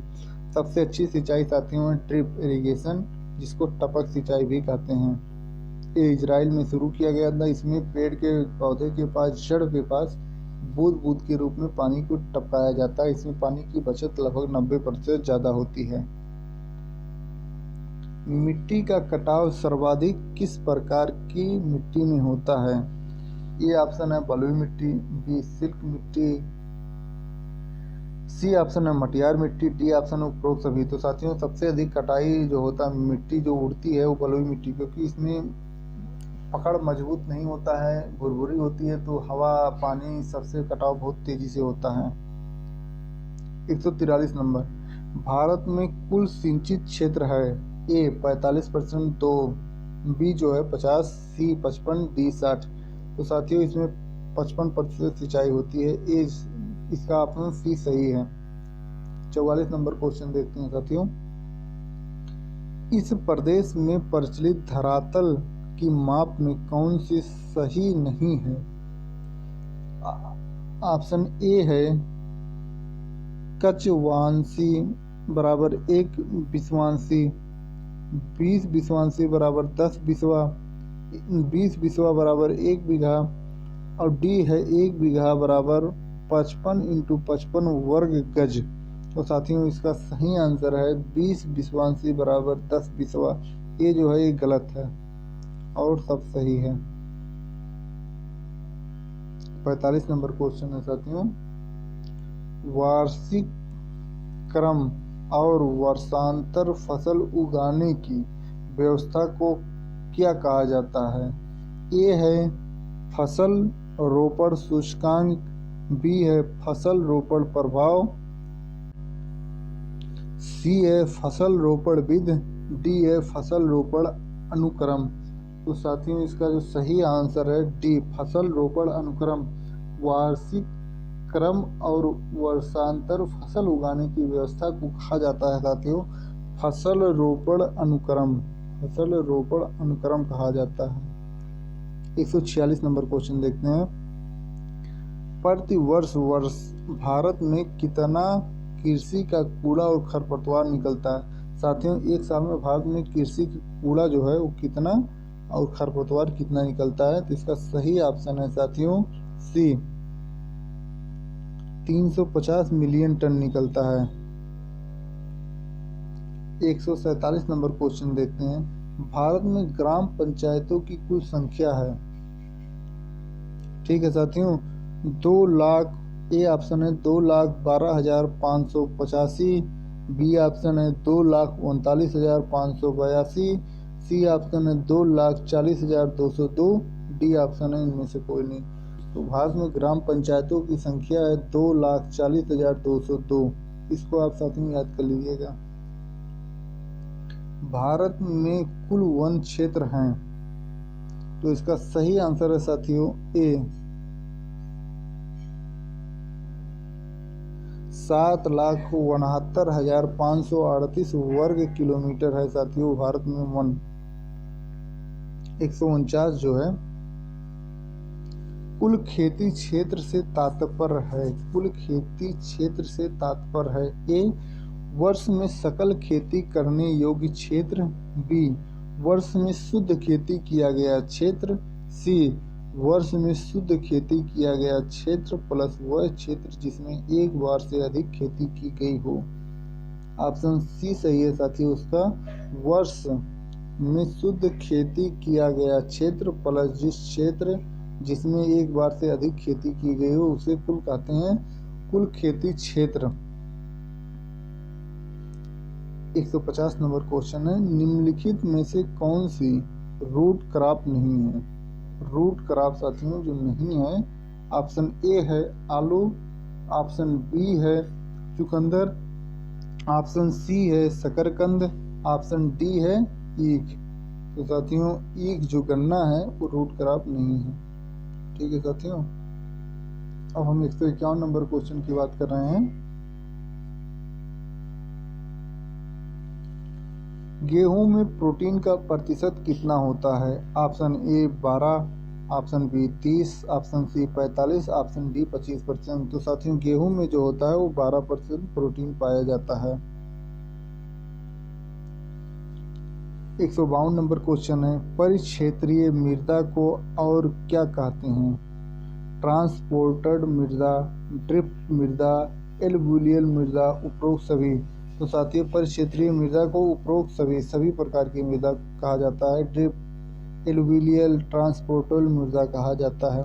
सबसे अच्छी सिंचाई साथियों है ड्रिप इरिगेशन, जिसको टपक सिंचाई भी कहते हैं। ये इजराइल में शुरू किया गया था। इसमें पेड़ के पौधे के पास, जड़ के पास बूंद बूंद के रूप में पानी को टपकाया जाता है। इसमें पानी की बचत लगभग 90% ज्यादा होती है। मिट्टी का कटाव सर्वाधिक किस प्रकार की मिट्टी में होता है? ए ऑप्शन है बलुई मिट्टी, बी सिल्क मिट्टी, सी ऑप्शन है मटियार मिट्टी, डी ऑप्शन है उपरोक्त सभी। तो साथियों सबसे अधिक कटाई जो होता है, मिट्टी जो उड़ती है वो बलुई मिट्टी, क्योंकि इसमें पकड़ मजबूत नहीं होता है, भुरभुरी होती है, तो हवा पानी सबसे कटाव बहुत तेजी से होता है। 143 नंबर। भारत में कुल सिंचित क्षेत्र है? ए 45%, दो बी जो है 50, सी 55, डी 60। तो साथियों इसमें 55% सिंचाई होती है। ए इसका ऑप्शन सी सही है। 44 नंबर क्वेश्चन देखते हैं साथियों। इस प्रदेश में प्रचलित धरातल की माप में कौन सी सही नहीं है? ऑप्शन ए है कचवांसी बराबर 1 बिस्वांसी, 20 बिस्वांसी बराबर 10 बिस्वा, 20 बिस्वा बराबर 1 बीघा, और डी है 1 बीघा बराबर 55 × 55 वर्ग गज। तो साथियों इसका सही आंसर है 20 बिस्वांसी बराबर 10 बिस्वा। ये जो है ये गलत है और सब सही है। 45 नंबर क्वेश्चन है साथियों। वार्षिक क्रम और वर्षांतर फसल उगाने की व्यवस्था को क्या कहा जाता है? ए है फसल रोपण सूचकांक, बी है फसल रोपण प्रभाव, सी है फसल रोपण विधि, डी है फसल रोपण अनुक्रम। तो साथियों इसका जो सही आंसर है डी फसल रोपण अनुक्रम। वार्षिक क्रम और वर्षांतर फसल उगाने की व्यवस्था को कहा जाता है साथियों फसल रोपण अनुक्रम, फसल रोपण अनुक्रम कहा जाता है। 146 नंबर क्वेश्चन देखते हैं। प्रति वर्ष भारत में कितना कृषि का कूड़ा और खरपतवार निकलता है? साथियों एक साल में भारत में कृषि का कूड़ा जो है वो कितना और खरपतवार कितना निकलता है? तो इसका सही ऑप्शन है साथियों सी 350 मिलियन टन निकलता है। 147 नंबर क्वेश्चन देखते हैं। भारत में ग्राम पंचायतों की कुल संख्या है। ठीक है साथियों, 2 लाख, ए ऑप्शन है 2,12,585, बी ऑप्शन है 2,39,582, सी ऑप्शन है 2,40,202, डी ऑप्शन है इनमें से कोई नहीं। तो भारत में ग्राम पंचायतों की संख्या है 2,40,202। इसको आप साथियों याद कर लीजिएगा। भारत में कुल वन क्षेत्र हैं, तो इसका सही आंसर है साथियों ए, 7,69,538 वर्ग किलोमीटर है साथियों भारत में वन। 149 जो है, कुल खेती क्षेत्र से तात्पर्य है। कुल खेती क्षेत्र से तात्पर्य है ए, वर्ष में सकल खेती करने योग्य क्षेत्र, बी, वर्ष में शुद्ध खेती किया गया क्षेत्र, सी, वर्ष में शुद्ध खेती किया गया क्षेत्र प्लस वह क्षेत्र जिसमें एक बार से अधिक खेती की गई हो। ऑप्शन सी सही है साथियों उसका, वर्ष में शुद्ध खेती किया गया क्षेत्र प्लस जिस क्षेत्र जिसमें एक बार से अधिक खेती की गई हो उसे कुल कहते हैं कुल खेती क्षेत्र। 150 नंबर क्वेश्चन है, निम्नलिखित में से कौन सी रूट क्रॉप नहीं है। रूट क्रॉप साथियों जो नहीं है, ऑप्शन ए है आलू, ऑप्शन बी है चुकंदर, ऑप्शन सी है शकरकंद, ऑप्शन डी है ईख। तो साथियों ईख जो गन्ना है वो रूट क्रॉप नहीं है। ठीक है साथियों, अब हम 151 नंबर क्वेश्चन की बात कर रहे हैं। गेहूं में प्रोटीन का प्रतिशत कितना होता है। Option A 12, option B 30, option C 45, option D 25%। तो साथियों गेहूं में जो होता है वो 12% प्रोटीन पाया जाता है। 152 नंबर क्वेश्चन है, परिक्षेत्रीय मृदा को और क्या कहते हैं। ट्रांसपोर्टेड मृदा, ड्रिफ्ट मृदा, एलुवियल मृदा, उपरोक्त सभी। तो साथियों परिक्षेत्रीय मृदा को उपरोक्त सभी प्रकार की मृदा कहा जाता है। ड्रिफ्ट, एलुवियल, ट्रांसपोर्टेबल मृदा कहा जाता है।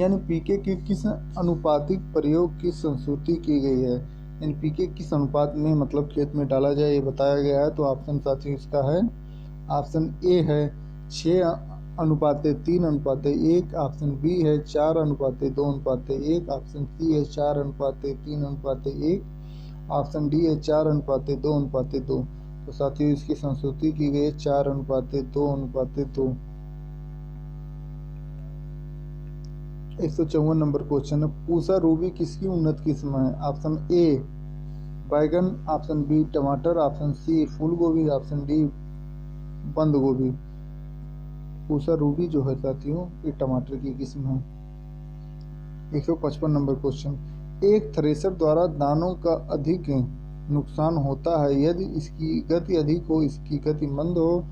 एनपीके की किस अनुपातिक प्रयोग की संस्तुति की गई है। एनपीके किस अनुपात में मतलब खेत में डाला जाए ये बताया गया है। तो ऑप्शन साथियों इसका है, ऑप्शन ए है 6:3:1, ऑप्शन बी है 4:2:1, ऑप्शन सी है 4:3:1, ऑप्शन डी है 4:2:2। तो साथियों इसकी संस्तुति की गई 4:2:2। 154 नंबर क्वेश्चन है, पूसा रूबी किसकी उन्नत किस्म है। ऑप्शन ए बैगन, ऑप्शन बी टमाटर, ऑप्शन सी फूल गोभी, ऑप्शन डी बंद गोभी। पूसा रूबी जो है साथियों ये टमाटर की किस्म है। 155 नंबर क्वेश्चन, एक थ्रेशर द्वारा दानों का अधिक नुकसान होता है यदि इसकी गति अधिक हो, इसकी गति मंद हो,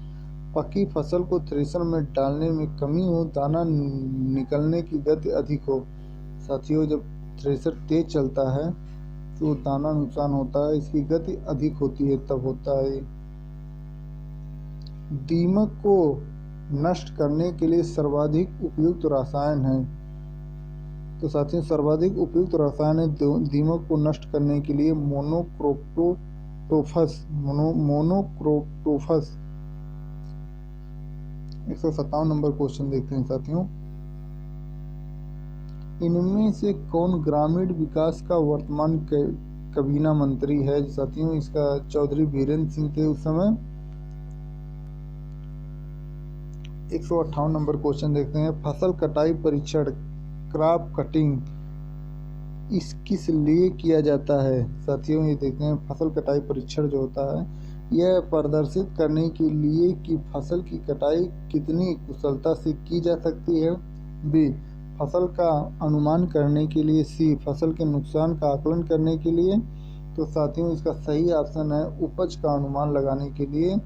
पकी फसल को थ्रेशर में डालने में कमी हो, दाना निकलने की गति अधिक हो। साथियों जब थ्रेशर तेज चलता है तो दाना नुकसान होता है, इसकी गति अधिक होती है तब होता है। दीमक को नष्ट करने के लिए सर्वाधिक उपयुक्त रसायन है। तो साथियों सर्वाधिक उपयुक्त रसायन है दीमक को नष्ट करने के लिए मोनोक्रोटोफास। 157 नंबर क्वेश्चन देखते हैं साथियों, इनमें से कौन ग्रामीण विकास का वर्तमान काबीना मंत्री है। साथियों इसका चौधरी बीरेंद्र सिंह थे उस समय। 158 नंबर क्वेश्चन देखते हैं, फसल कटाई परीक्षण क्रॉप कटिंग इस किस लिए किया जाता है। साथियों ये देखते हैं फसल कटाई परीक्षण जो होता है यह प्रदर्शित करने के लिए कि फसल की कटाई कितनी कुशलता से की जा सकती है, बी फसल का अनुमान करने के लिए, सी फसल के नुकसान का आकलन करने के लिए। तो साथियों इसका सही ऑप्शन है उपज का अनुमान लगाने के लिए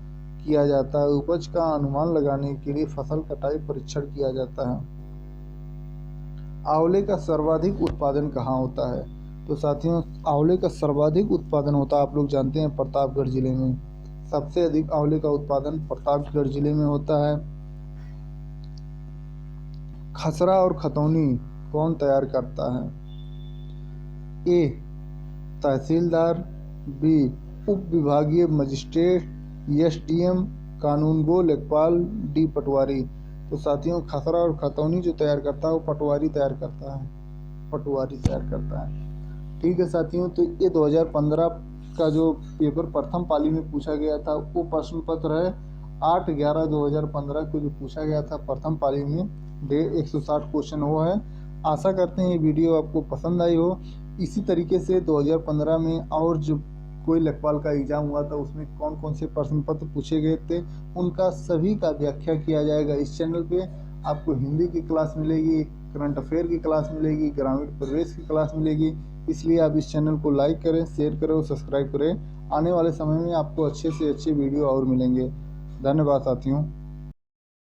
किया जाता है। उपज का अनुमान लगाने के लिए फसल कटाई परीक्षण किया जाता है। आंवले का सर्वाधिक उत्पादन कहाँ होता है? तो साथियों, आंवले का सर्वाधिक उत्पादन होता है, आप लोग जानते हैं, प्रतापगढ़ जिले में। सबसे अधिक आंवले का उत्पादन प्रतापगढ़ जिले में होता है। खसरा और खतौनी कौन तैयार करता है? ए तहसीलदार, बी उप विभागीय मजिस्ट्रेट, एसडीएम, कानूनगो लेखपाल, डी पटवारी। तो साथियों, खसरा और खतौनी जो तैयार करता है वो पटवारी तैयार करता है, पटवारी तैयार करता है। ठीक है साथियों, तो ये 2015 का जो पेपर प्रथम पाली में पूछा गया था वो प्रश्न पत्र है 8/11/2015 को जो पूछा गया था प्रथम पाली में। 160 क्वेश्चन हुआ है। आशा करते हैं ये वीडियो आपको पसंद आई हो। इसी तरीके से 2015 में और जो कोई लेखपाल का एग्जाम हुआ था उसमें कौन कौन से प्रश्न पत्र पूछे गए थे उनका सभी का व्याख्या किया जाएगा इस चैनल पे। आपको हिंदी की क्लास मिलेगी, करंट अफेयर की क्लास मिलेगी, ग्रामीण प्रवेश की क्लास मिलेगी। इसलिए आप इस चैनल को लाइक करें, शेयर करें और सब्सक्राइब करें। आने वाले समय में आपको अच्छे से अच्छे वीडियो और मिलेंगे। धन्यवाद साथियों।